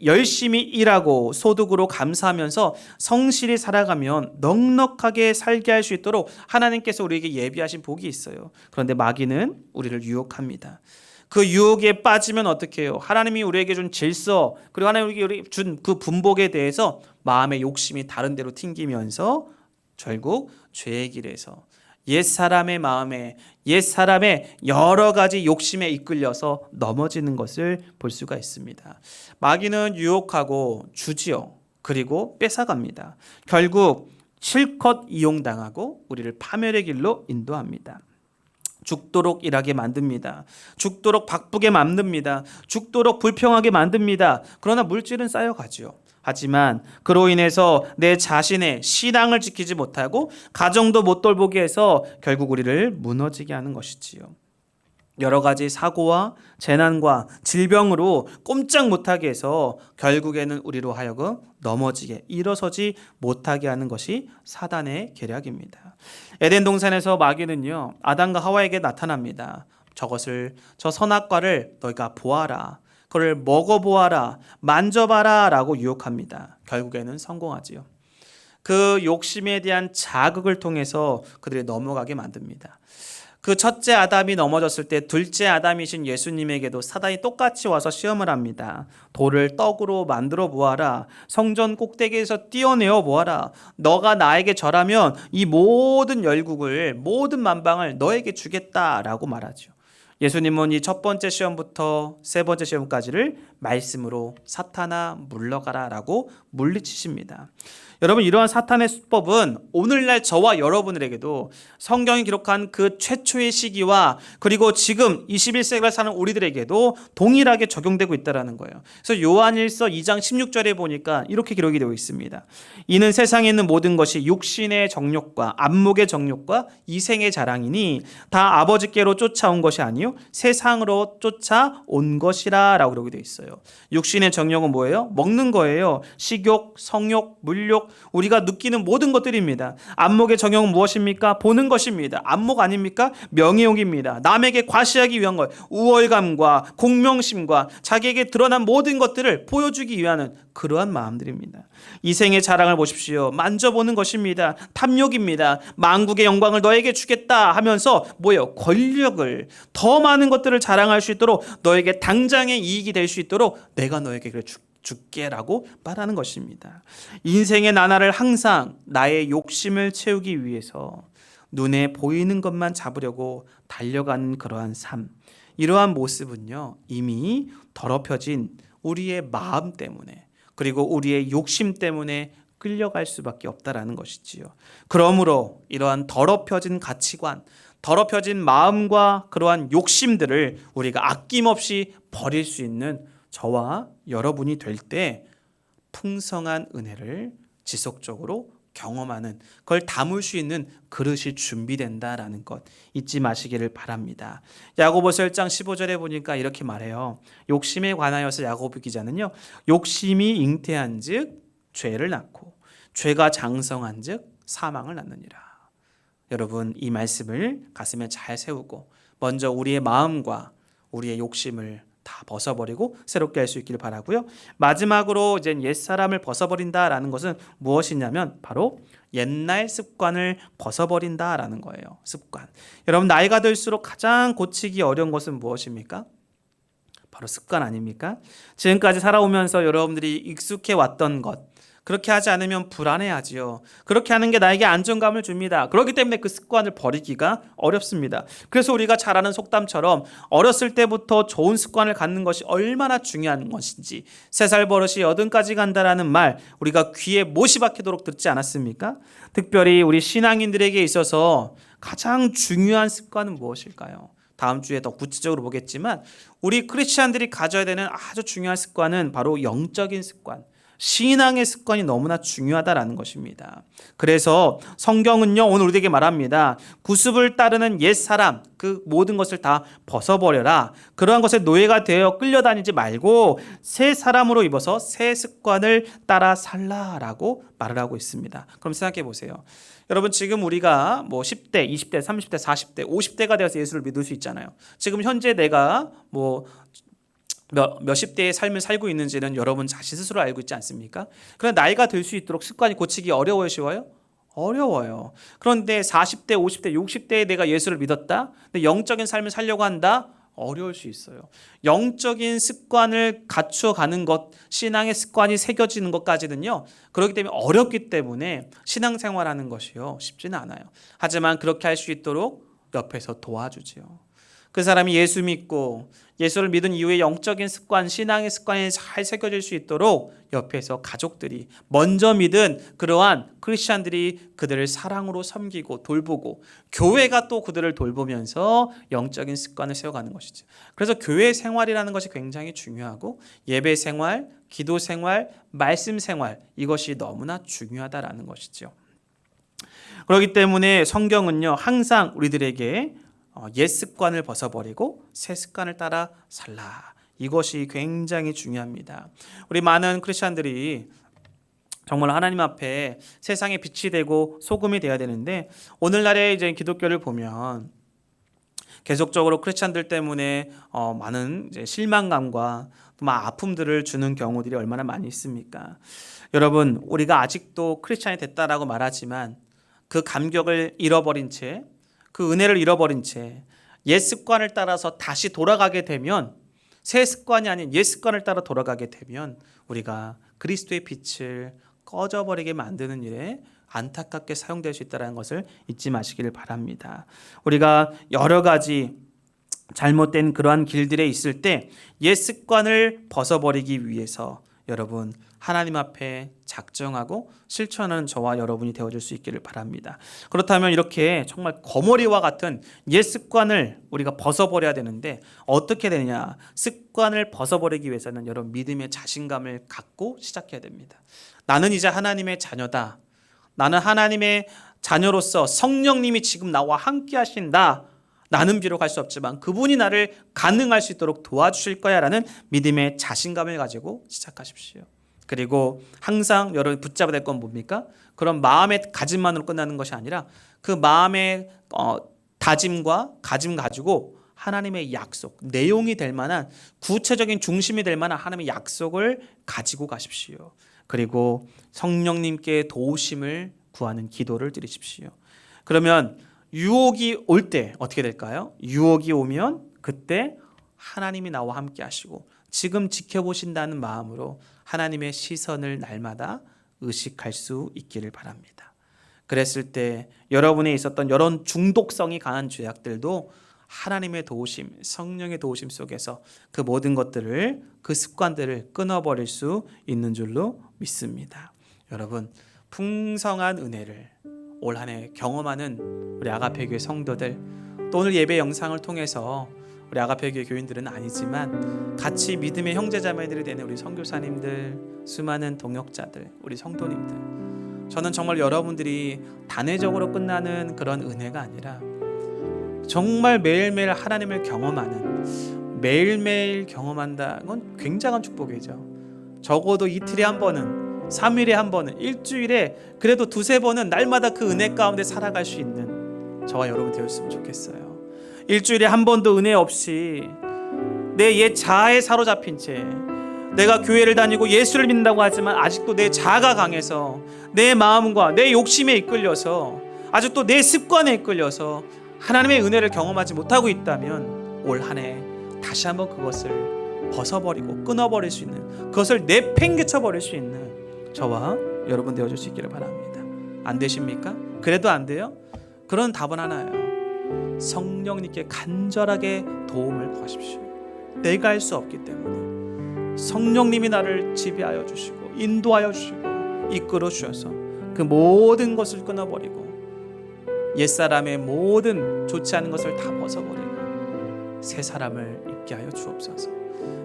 Speaker 1: 열심히 일하고 소득으로 감사하면서 성실히 살아가면 넉넉하게 살게 할 수 있도록 하나님께서 우리에게 예비하신 복이 있어요. 그런데 마귀는 우리를 유혹합니다. 그 유혹에 빠지면 어떻게 해요? 하나님이 우리에게 준 질서 그리고 하나님이 준 그 분복에 대해서 마음의 욕심이 다른 데로 튕기면서 결국 죄의 길에서 옛사람의 마음에 옛사람의 여러 가지 욕심에 이끌려서 넘어지는 것을 볼 수가 있습니다. 마귀는 유혹하고 주지요. 그리고 뺏어갑니다. 결국 실컷 이용당하고 우리를 파멸의 길로 인도합니다. 죽도록 일하게 만듭니다. 죽도록 바쁘게 만듭니다. 죽도록 불평하게 만듭니다. 그러나 물질은 쌓여가죠. 하지만 그로 인해서 내 자신의 신앙을 지키지 못하고 가정도 못 돌보게 해서 결국 우리를 무너지게 하는 것이지요. 여러 가지 사고와 재난과 질병으로 꼼짝 못하게 해서 결국에는 우리로 하여금 넘어지게 일어서지 못하게 하는 것이 사단의 계략입니다. 에덴 동산에서 마귀는요 아담과 하와에게 나타납니다. 저 선악과를 너희가 보아라, 그걸 먹어보아라, 만져봐라 라고 유혹합니다. 결국에는 성공하지요. 그 욕심에 대한 자극을 통해서 그들이 넘어가게 만듭니다. 그 첫째 아담이 넘어졌을 때 둘째 아담이신 예수님에게도 사단이 똑같이 와서 시험을 합니다. 돌을 떡으로 만들어 보아라. 성전 꼭대기에서 띄어내어 보아라. 너가 나에게 절하면 이 모든 열국을 모든 만방을 너에게 주겠다라고 말하죠. 예수님은 이 첫 번째 시험부터 세 번째 시험까지를 말씀으로 사탄아 물러가라 라고 물리치십니다. 여러분, 이러한 사탄의 수법은 오늘날 저와 여러분에게도 성경이 기록한 그 최초의 시기와 그리고 지금 21세기를 사는 우리들에게도 동일하게 적용되고 있다는 거예요. 그래서 요한일서 2장 16절에 보니까 이렇게 기록이 되어 있습니다. 이는 세상에 있는 모든 것이 육신의 정욕과 안목의 정욕과 이생의 자랑이니 다 아버지께로 쫓아온 것이 아니요 세상으로 쫓아온 것이라 라고 기록이 되어 있어요. 육신의 정욕은 뭐예요? 먹는 거예요. 식욕, 성욕, 물욕, 우리가 느끼는 모든 것들입니다. 안목의 정욕은 무엇입니까? 보는 것입니다. 안목 아닙니까? 명예욕입니다. 남에게 과시하기 위한 것, 우월감과 공명심과 자기에게 드러난 모든 것들을 보여주기 위한 그러한 마음들입니다. 이생의 자랑을 보십시오. 만져보는 것입니다. 탐욕입니다. 만국의 영광을 너에게 주겠다 하면서 뭐예요? 권력을, 더 많은 것들을 자랑할 수 있도록, 너에게 당장의 이익이 될 수 있도록 내가 너에게 그래 줄게라고 말하는 것입니다. 인생의 나날을 항상 나의 욕심을 채우기 위해서 눈에 보이는 것만 잡으려고 달려가는 그러한 삶, 이러한 모습은요 이미 더럽혀진 우리의 마음 때문에, 그리고 우리의 욕심 때문에 끌려갈 수밖에 없다라는 것이지요. 그러므로 이러한 더럽혀진 가치관, 더럽혀진 마음과 그러한 욕심들을 우리가 아낌없이 버릴 수 있는 저와 여러분이 될 때 풍성한 은혜를 지속적으로 경험하는, 그걸 담을 수 있는 그릇이 준비된다라는 것 잊지 마시기를 바랍니다. 야고보서 1장 15절에 보니까 이렇게 말해요. 욕심에 관하여서 야고보 기자는요, 욕심이 잉태한즉 죄를 낳고 죄가 장성한즉 사망을 낳느니라. 여러분, 이 말씀을 가슴에 잘 세우고 먼저 우리의 마음과 우리의 욕심을 다 벗어버리고 새롭게 할 수 있기를 바라고요. 마지막으로 이제 옛사람을 벗어버린다라는 것은 무엇이냐면 바로 옛날 습관을 벗어버린다라는 거예요. 습관. 여러분, 나이가 들수록 가장 고치기 어려운 것은 무엇입니까? 바로 습관 아닙니까? 지금까지 살아오면서 여러분들이 익숙해 왔던 것, 그렇게 하지 않으면 불안해하지요. 그렇게 하는 게 나에게 안정감을 줍니다. 그렇기 때문에 그 습관을 버리기가 어렵습니다. 그래서 우리가 잘 아는 속담처럼 어렸을 때부터 좋은 습관을 갖는 것이 얼마나 중요한 것인지, 3살 버릇이 80까지 간다라는 말 우리가 귀에 못이 박히도록 듣지 않았습니까? 특별히 우리 신앙인들에게 있어서 가장 중요한 습관은 무엇일까요? 다음 주에 더 구체적으로 보겠지만 우리 크리스찬들이 가져야 되는 아주 중요한 습관은 바로 영적인 습관, 신앙의 습관이 너무나 중요하다라는 것입니다. 그래서 성경은요 오늘 우리에게 말합니다. 구습을 따르는 옛사람, 그 모든 것을 다 벗어버려라. 그러한 것에 노예가 되어 끌려다니지 말고 새 사람으로 입어서 새 습관을 따라 살라라고 말을 하고 있습니다. 그럼 생각해 보세요. 여러분, 지금 우리가 뭐 10대, 20대, 30대, 40대, 50대가 되어서 예수를 믿을 수 있잖아요. 지금 현재 내가 뭐 몇십 대의 삶을 살고 있는지는 여러분 자신 스스로 알고 있지 않습니까? 그런데 나이가 들 수 있도록 습관이 고치기 어려워요, 쉬워요? 어려워요. 그런데 40대, 50대, 60대에 내가 예수를 믿었다? 근데 영적인 삶을 살려고 한다? 어려울 수 있어요. 영적인 습관을 갖추어가는 것, 신앙의 습관이 새겨지는 것까지는요, 그렇기 때문에 어렵기 때문에 신앙생활하는 것이요 쉽지는 않아요. 하지만 그렇게 할 수 있도록 옆에서 도와주지요. 그 사람이 예수 믿고 예수를 믿은 이후에 영적인 습관, 신앙의 습관이 잘 새겨질 수 있도록 옆에서 가족들이, 먼저 믿은 그러한 크리스찬들이 그들을 사랑으로 섬기고 돌보고, 교회가 또 그들을 돌보면서 영적인 습관을 세워가는 것이죠. 그래서 교회 생활이라는 것이 굉장히 중요하고, 예배 생활, 기도 생활, 말씀 생활, 이것이 너무나 중요하다라는 것이죠. 그렇기 때문에 성경은요 항상 우리들에게 옛 습관을 벗어버리고 새 습관을 따라 살라, 이것이 굉장히 중요합니다. 우리 많은 크리스찬들이 정말 하나님 앞에 세상의 빛이 되고 소금이 되어야 되는데, 오늘날의 이제 기독교를 보면 계속적으로 크리스찬들 때문에 많은 이제 실망감과 또 막 아픔들을 주는 경우들이 얼마나 많이 있습니까? 여러분, 우리가 아직도 크리스찬이 됐다라고 말하지만 그 감격을 잃어버린 채, 그 은혜를 잃어버린 채 옛 습관을 따라서 다시 돌아가게 되면, 새 습관이 아닌 옛 습관을 따라 돌아가게 되면 우리가 그리스도의 빛을 꺼져버리게 만드는 일에 안타깝게 사용될 수 있다는 것을 잊지 마시기를 바랍니다. 우리가 여러 가지 잘못된 그러한 길들에 있을 때 옛 습관을 벗어버리기 위해서 여러분 하나님 앞에 작정하고 실천하는 저와 여러분이 되어줄 수 있기를 바랍니다. 그렇다면 이렇게 정말 거머리와 같은 옛 습관을 우리가 벗어버려야 되는데 어떻게 되느냐? 습관을 벗어버리기 위해서는 여러분 믿음의 자신감을 갖고 시작해야 됩니다. 나는 이제 하나님의 자녀다. 나는 하나님의 자녀로서 성령님이 지금 나와 함께 하신다. 나는 비록 할 수 없지만 그분이 나를 가능할 수 있도록 도와주실 거야 라는 믿음의 자신감을 가지고 시작하십시오. 그리고 항상 여러분 붙잡아야 될 건 뭡니까? 그런 마음의 가짐만으로 끝나는 것이 아니라 그 마음의 다짐과 가짐 가지고 하나님의 약속, 내용이 될 만한 구체적인 중심이 될 만한 하나님의 약속을 가지고 가십시오. 그리고 성령님께 도우심을 구하는 기도를 드리십시오. 그러면 유혹이 올 때 어떻게 될까요? 유혹이 오면 그때 하나님이 나와 함께 하시고 지금 지켜보신다는 마음으로 하나님의 시선을 날마다 의식할 수 있기를 바랍니다. 그랬을 때 여러분에 있었던 이런 중독성이 강한 죄악들도 하나님의 도우심, 성령의 도우심 속에서 그 모든 것들을, 그 습관들을 끊어버릴 수 있는 줄로 믿습니다. 여러분, 풍성한 은혜를 올 한 해 경험하는 우리 아가페 교회 성도들, 또 오늘 예배 영상을 통해서 우리 아가페 교회 교인들은 아니지만 같이 믿음의 형제자매들이 되는 우리 선교사님들, 수많은 동역자들, 우리 성도님들, 저는 정말 여러분들이 단회적으로 끝나는 그런 은혜가 아니라 정말 매일매일 하나님을 경험하는, 매일매일 경험한다는 건 굉장한 축복이죠. 적어도 이틀에 한 번은, 3일에 한 번은, 일주일에 그래도 두세 번은 날마다 그 은혜 가운데 살아갈 수 있는 저와 여러분 되었으면 좋겠어요. 일주일에 한 번도 은혜 없이 내 옛 자아에 사로잡힌 채 내가 교회를 다니고 예수를 믿는다고 하지만 아직도 내 자아가 강해서 내 마음과 내 욕심에 이끌려서 아직도 내 습관에 이끌려서 하나님의 은혜를 경험하지 못하고 있다면 올 한 해 다시 한번 그것을 벗어버리고 끊어버릴 수 있는, 그것을 내팽개쳐버릴 수 있는 저와 여러분 되어줄 수 있기를 바랍니다. 안 되십니까? 그래도 안 돼요? 그런 답은 하나예요. 성령님께 간절하게 도움을 구하십시오. 내가 할 수 없기 때문에 성령님이 나를 지배하여 주시고 인도하여 주시고 이끌어 주셔서 그 모든 것을 끊어버리고 옛사람의 모든 좋지 않은 것을 다 벗어버리고 새 사람을 입게 하여 주옵소서.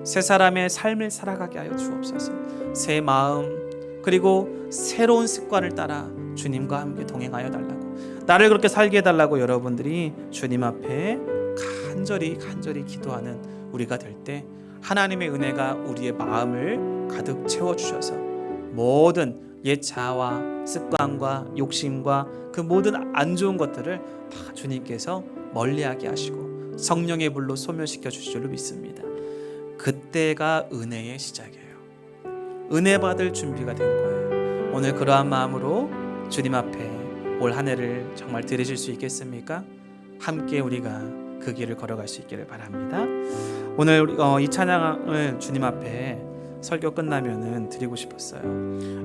Speaker 1: 새 사람의 삶을 살아가게 하여 주옵소서. 새 마음 그리고 새로운 습관을 따라 주님과 함께 동행하여 달라고, 나를 그렇게 살게 해달라고 여러분들이 주님 앞에 간절히 기도하는 우리가 될 때 하나님의 은혜가 우리의 마음을 가득 채워주셔서 모든 옛 자아와 습관과 욕심과 그 모든 안 좋은 것들을 다 주님께서 멀리하게 하시고 성령의 불로 소멸시켜 주실 줄로 믿습니다. 그때가 은혜의 시작이에요. 은혜 받을 준비가 된 거예요. 오늘 그러한 마음으로 주님 앞에 올 한 해를 정말 들으실 수 있겠습니까? 함께 우리가 그 길을 걸어갈 수 있기를 바랍니다. 오늘 이 찬양을 주님 앞에 설교 끝나면은 드리고 싶었어요.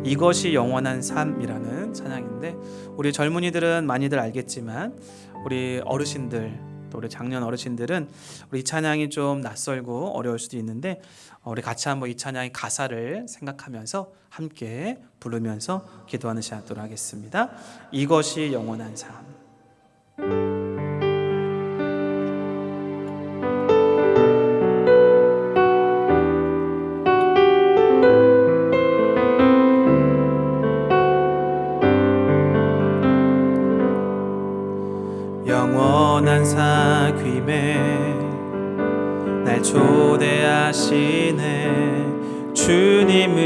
Speaker 1: 이것이 영원한 삶이라는 찬양인데 우리 젊은이들은 많이들 알겠지만 우리 어르신들 또 우리 장년 어르신들은 우리 이 찬양이 좀 낯설고 어려울 수도 있는데 우리 같이 한번 이 찬양의 가사를 생각하면서 함께 부르면서 기도하는 시간 갖도록 하겠습니다. 이것이 영원한 삶. 영원한 사귐에 날 초대하시네. 주님을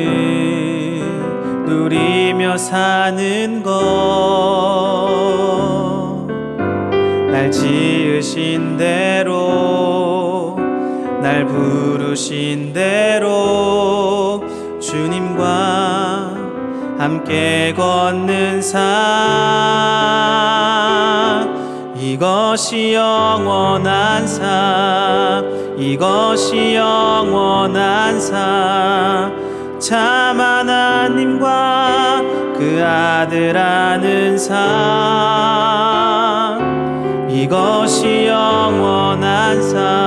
Speaker 1: 누리며 사는 것, 날 지으신 대로 날 부르신 대로 주님과 함께 걷는 삶. 이것이 영원한 삶, 이것이 영원한 삶. 참 하나님과 그 아들 아는 삶. 이것이 영원한 삶.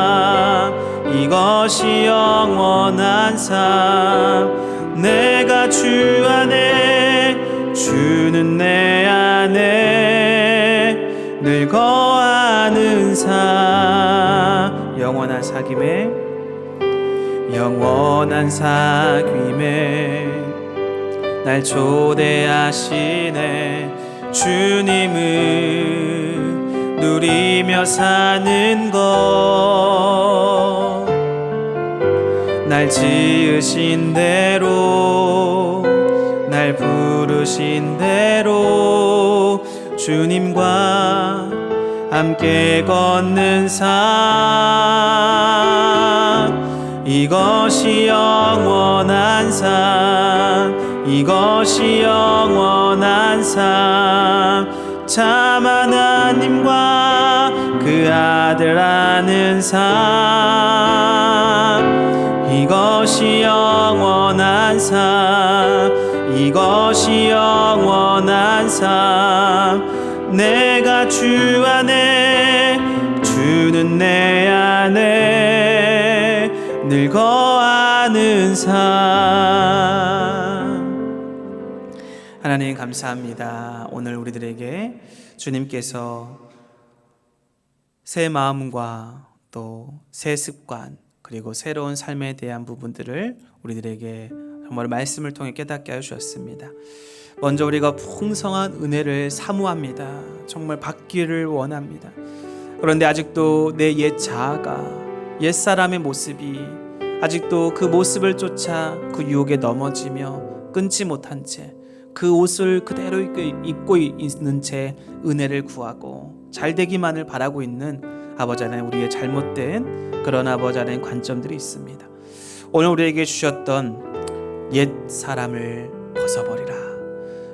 Speaker 1: 이것이 영원한 삶. 내가 주 안에, 주는 내 안에 늘 거하는 삶. 영원한 사귐에, 영원한 사귐에 날 초대하시네. 주님을 누리며 사는 것, 날 지으신 대로, 날 부르신 대로 주님과 함께 걷는 삶. 이것이 영원한 삶, 이것이 영원한 삶. 참 하나님과 그 아들 아는 삶. 이것이 영원한 삶, 이것이 영원한 삶. 내가 주 안에, 주는 내 안에 늘 거하는 삶. 하나님 감사합니다. 오늘 우리들에게 주님께서 새 마음과 또 새 습관, 그리고 새로운 삶에 대한 부분들을 우리들에게 정말 말씀을 통해 깨닫게 해주셨습니다. 먼저 우리가 풍성한 은혜를 사모합니다. 정말 받기를 원합니다. 그런데 아직도 내 옛 자아가, 옛사람의 모습이 아직도 그 모습을 쫓아 그 유혹에 넘어지며 끊지 못한 채 그 옷을 그대로 입고 있는 채 은혜를 구하고 잘되기만을 바라고 있는 아버지 하나님, 우리의 잘못된 그런 아버지 하나님 관점들이 있습니다. 오늘 우리에게 주셨던 옛 사람을 벗어버리라.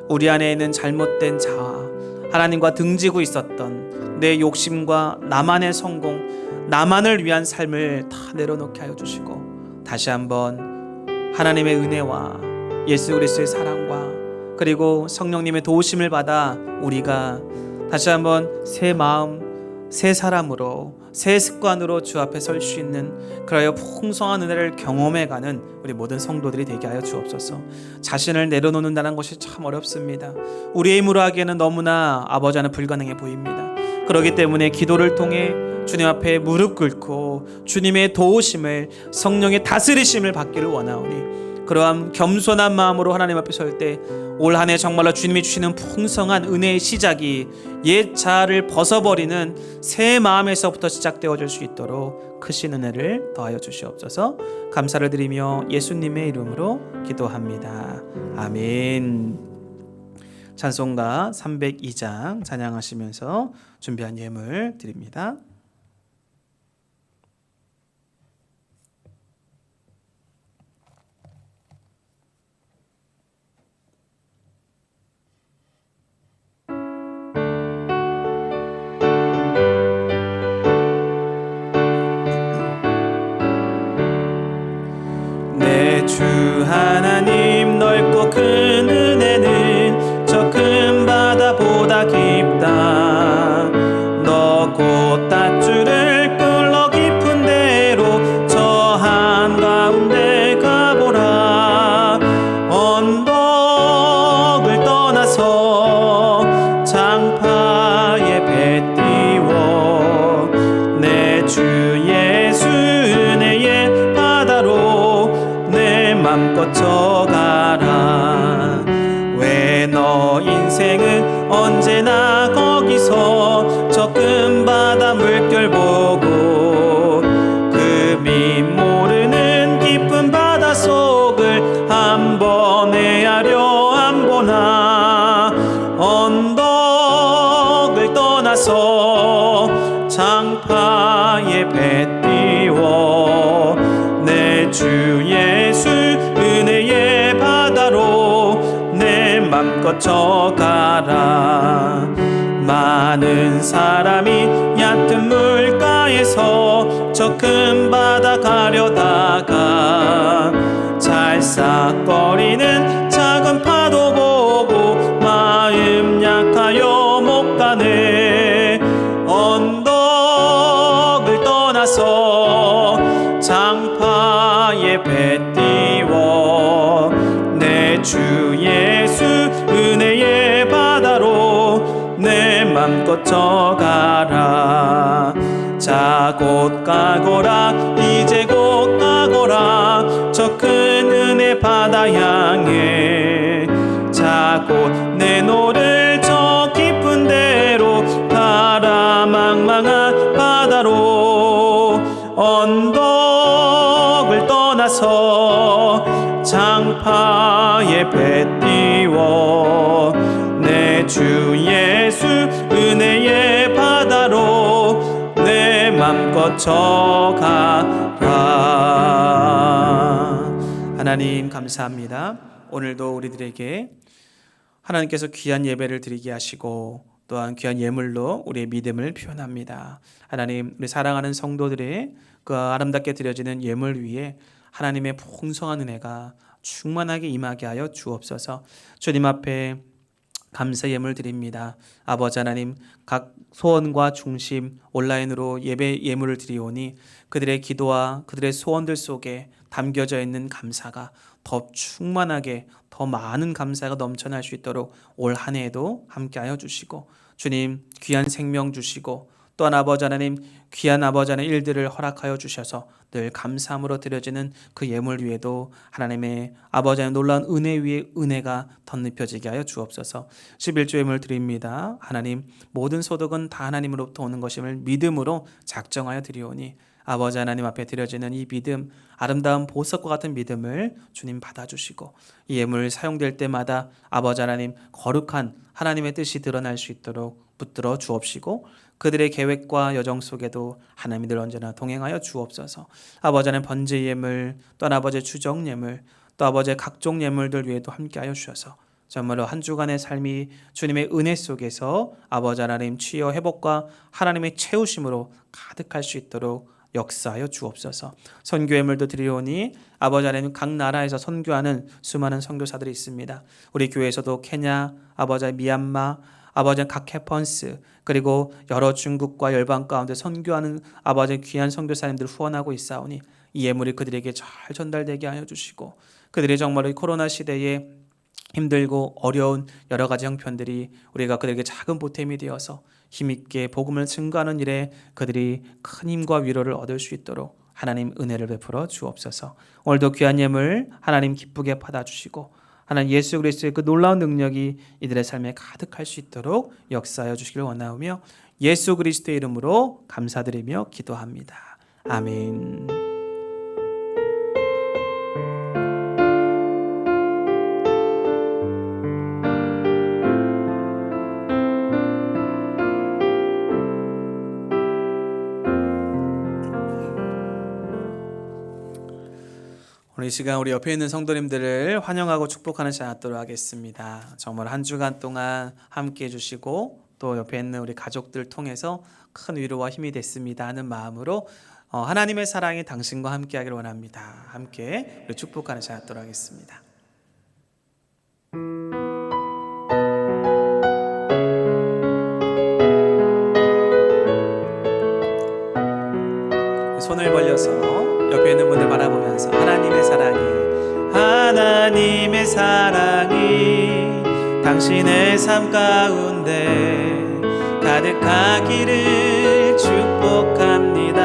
Speaker 1: 우리 안에 있는 잘못된 자아, 하나님과 등지고 있었던 내 욕심과 나만의 성공, 나만을 위한 삶을 다 내려놓게 하여 주시고, 다시 한번 하나님의 은혜와 예수 그리스도의 사랑과 그리고 성령님의 도우심을 받아 우리가 다시 한번 새 마음, 새 사람으로, 새 습관으로 주 앞에 설 수 있는, 그러여 풍성한 은혜를 경험해가는 우리 모든 성도들이 되게 하여 주옵소서. 자신을 내려놓는다는 것이 참 어렵습니다. 우리의 힘으로 하기에는 너무나 아버지 하나님 불가능해 보입니다. 그렇기 때문에 기도를 통해 주님 앞에 무릎 꿇고 주님의 도우심을, 성령의 다스리심을 받기를 원하오니, 그러한 겸손한 마음으로 하나님 앞에 설 때 올 한 해 정말로 주님이 주시는 풍성한 은혜의 시작이 옛 자아를 벗어버리는 새 마음에서부터 시작되어질 수 있도록 크신 은혜를 더하여 주시옵소서. 감사를 드리며 예수님의 이름으로 기도합니다. 아멘. 찬송가 302장 찬양하시면서 준비한 예물 드립니다. 주 하나님, 넓고 큰 은혜는 저 큰 바다보다 깊다. 너 곧 닷줄을 끌러 깊은 데로 저 한가운데 가보라. 언덕을 떠나서 장파에 배 띄워 내 주 예수 은혜의 바다로 맘껏 져가라. 왜 너 인생은 언제나 거기서 저 큰 바다 물결 보고 그 밑 모르는 깊은 바다 속을 한번 헤아려 안 보나. 언덕을 떠나서 장파에 배 띄워 내 주 예수 은혜의 바다로 내 맘껏 져가라. 많은 사람이 얕은 물가에서 저 큰 바다 가려다가 찰싹거리는 작은 파도 보고 마음 약하여 못 가네. 언덕을 떠나서 장 가라. 자 곧 가거라. 이제 곧 가거라. 저 큰 은혜 바다 향해. 자 곧 내노를 저 깊은 데로 가라. 망망한 바다로 언덕을 떠나서 장파에 배 띄워 내 주 예수 은혜의 바다로 내 맘껏 저가라. 하나님 감사합니다. 오늘도 우리들에게 하나님께서 귀한 예배를 드리게 하시고 또한 귀한 예물로 우리의 믿음을 표현합니다. 하나님, 우리 사랑하는 성도들의 그 아름답게 드려지는 예물 위에 하나님의 풍성한 은혜가 충만하게 임하게 하여 주옵소서. 주님 앞에 감사 예물 드립니다. 아버지 하나님, 각 소원과 중심 온라인으로 예배 예물을 드리오니 그들의 기도와 그들의 소원들 속에 담겨져 있는 감사가 더 충만하게 더 많은 감사가 넘쳐날 수 있도록 올 한 해에도 함께하여 주시고 주님 귀한 생명 주시고 또한 아버지 하나님 귀한 아버지 하나님 일들을 허락하여 주셔서 늘 감사함으로 드려지는 그 예물 위에도 하나님의 아버지 하나님 놀라운 은혜 위에 은혜가 덧입혀지게 하여 주옵소서. 11조 예물 드립니다. 하나님 모든 소득은 다 하나님으로부터 오는 것임을 믿음으로 작정하여 드리오니 아버지 하나님 앞에 드려지는 이 믿음, 아름다운 보석과 같은 믿음을 주님 받아주시고 이 예물 사용될 때마다 아버지 하나님 거룩한 하나님의 뜻이 드러날 수 있도록 붙들어 주옵시고 그들의 계획과 여정 속에도 하나님이 늘 언제나 동행하여 주옵소서. 아버지 하나님 번제 예물, 또 아버지의 추정 예물, 또 아버지의 각종 예물들 위에도 함께하여 주셔서 정말로 한 주간의 삶이 주님의 은혜 속에서 아버지 하나님 치유 회복과 하나님의 채우심으로 가득할 수 있도록 역사하여 주옵소서. 선교 예물도 드리오니 아버지 하나님 각 나라에서 선교하는 수많은 선교사들이 있습니다. 우리 교회에서도 케냐, 아버지 미얀마, 아버지 각 해펀스 그리고 여러 중국과 열방 가운데 선교하는 아버지 귀한 선교사님들 후원하고 있사오니 이 예물이 그들에게 잘 전달되게 하여 주시고 그들이 정말로 코로나 시대에 힘들고 어려운 여러 가지 형편들이 우리가 그들에게 작은 보탬이 되어서 힘있게 복음을 증거하는 일에 그들이 큰 힘과 위로를 얻을 수 있도록 하나님 은혜를 베풀어 주옵소서. 오늘도 귀한 예물 하나님 기쁘게 받아주시고 하나님 예수 그리스도의 그 놀라운 능력이 이들의 삶에 가득할 수 있도록 역사하여 주시기를 원하오며 예수 그리스도의 이름으로 감사드리며 기도합니다. 아멘. 오늘 이 시간 우리 옆에 있는 성도님들을 환영하고 축복하는 시간 갖도록 하겠습니다. 정말 한 주간 동안 함께해 주시고 또 옆에 있는 우리 가족들 통해서 큰 위로와 힘이 됐습니다 하는 마음으로 하나님의 사랑이 당신과 함께하기를 원합니다. 함께 우리 축복하는 시간 갖도록 하겠습니다. 손을 벌려서 옆에 있는 분들 바라보면서 하나님의 사랑이 당신의 삶 가운데 가득하기를 축복합니다.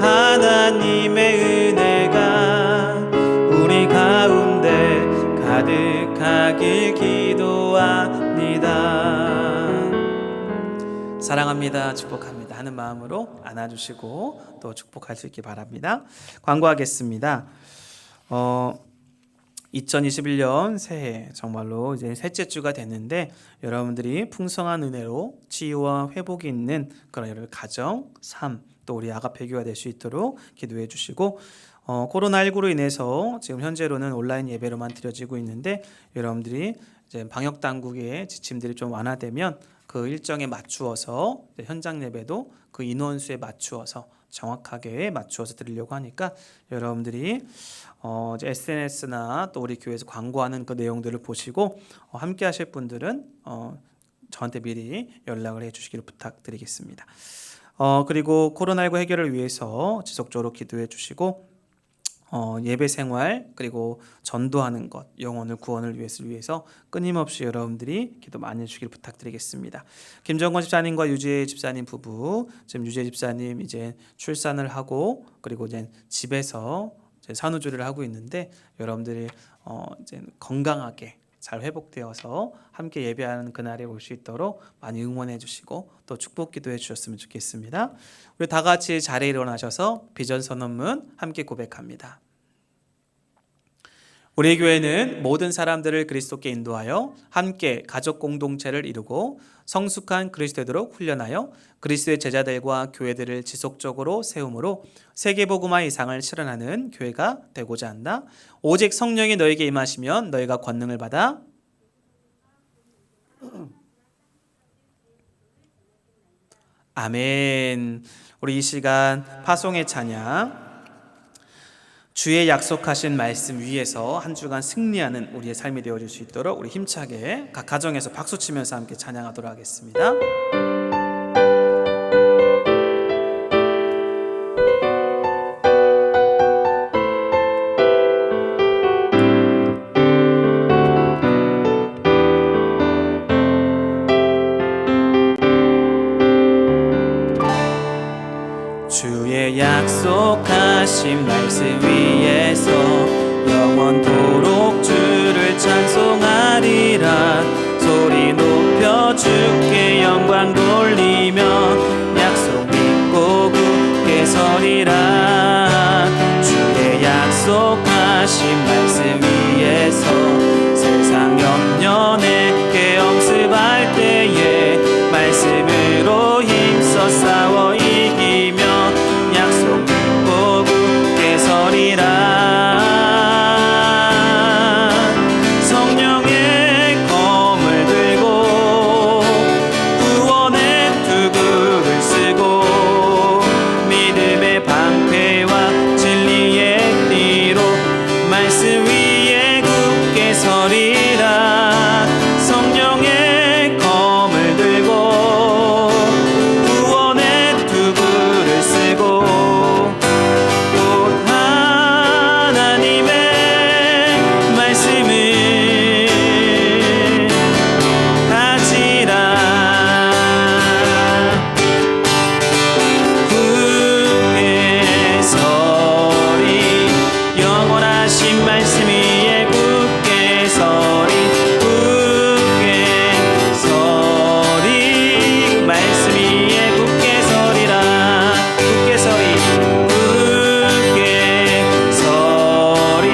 Speaker 1: 하나님의 은혜가 우리 가운데 가득하길 기도합니다. 사랑합니다. 축복합니다 하는 마음으로 안아주시고 또 축복할 수 있기 바랍니다. 광고하겠습니다. 2021년 새해 정말로 이제 셋째 주가 됐는데 여러분들이 풍성한 은혜로 치유와 회복이 있는 그런 여러 가정, 삶, 또 우리 아가페교가 될 수 있도록 기도해 주시고 코로나19로 인해서 지금 현재로는 온라인 예배로만 드려지고 있는데 여러분들이 이제 방역 당국의 지침들이 좀 완화되면 그 일정에 맞추어서 현장 예배도 그 인원수에 맞추어서 정확하게 맞추어서 드리려고 하니까 여러분들이 SNS나 또 우리 교회에서 광고하는 그 내용들을 보시고 함께 하실 분들은 저한테 미리 연락을 해주시기를 부탁드리겠습니다. 그리고 코로나19 해결을 위해서 지속적으로 기도해 주시고 예배 생활 그리고 전도하는 것, 영혼을 구원을 위해서 끊임없이 여러분들이 기도 많이 해주길 부탁드리겠습니다. 김정권 집사님과 유재 집사님 부부, 지금 유재 집사님 이제 출산을 하고 그리고 이제 집에서 이제 산후조리를 하고 있는데 여러분들이 이제 건강하게 잘 회복되어서 함께 예배하는 그날에 올 수 있도록 많이 응원해 주시고 또 축복 기도해 주셨으면 좋겠습니다. 우리 다 같이 자리에 일어나셔서 비전 선언문 함께 고백합니다. 우리 교회는 모든 사람들을 그리스도께 인도하여 함께 가족 공동체를 이루고 성숙한 그리스도도록 훈련하여 그리스도의 제자들과 교회들을 지속적으로 세움으로 세계복음화 이상을 실현하는 교회가 되고자 한다. 오직 성령이 너에게 임하시면 너희가 권능을 받아 아멘. 우리 이 시간 파송의 찬양, 주의 약속하신 말씀 위에서 한 주간 승리하는 우리의 삶이 되어질 수 있도록 우리 힘차게 각 가정에서 박수치면서 함께 찬양하도록 하겠습니다. 주의 약속하신 말씀 위에서 영원토록 주를 찬송하리라. 소리 높여 주께 영광 돌리며 약속 믿고 굳게 서리라. 주의 약속하신 말씀 위에서 세상 염려 내게 엄습할 때에 말씀으로 힘써 싸워 이기며 약속 믿고 굳게 서리라. 성령의 검을 들고 구원의 투구를 쓰고 믿음의 방패와 진리의 띠로 말씀 위에 굳게 서리라. 성령의 검을 들고 구원의 투구를 쓰고 곧 하나님의 말씀을 가지라. 굳게 서리 영원하신 말씀 위에 굳게 서리. 굳게 서리 말씀 위에 굳게 서리라. 굳게 서리. 굳게 서리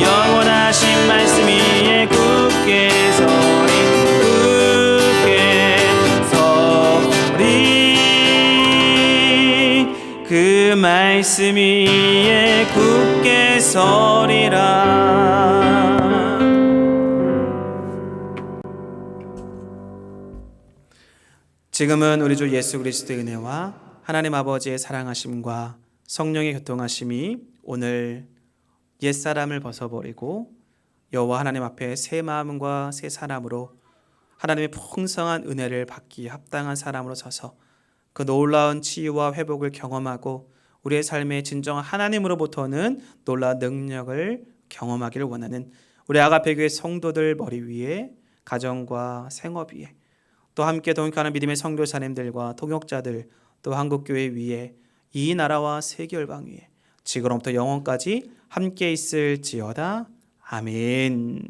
Speaker 1: 영원하신 말씀 위에 굳게 서리. 굳게 서리 그 말씀 위에 굳게 서리라. 지금은 우리 주 예수 그리스도의 은혜와 하나님 아버지의 사랑하심과 성령의 교통하심이 오늘 옛사람을 벗어버리고 여호와 하나님 앞에 새 마음과 새 사람으로 하나님의 풍성한 은혜를 받기 합당한 사람으로 서서 그 놀라운 치유와 회복을 경험하고 우리의 삶에 진정한 하나님으로부터는 놀라운 능력을 경험하기를 원하는 우리 아가페 교회 성도들 머리 위에 가정과 생업 위에 또 함께 동역하는 믿음의 선교사님들과 통역자들 또 한국교회 위에 이 나라와 세계 열방 위에 지금부터 영원까지 함께 있을지어다. 아멘.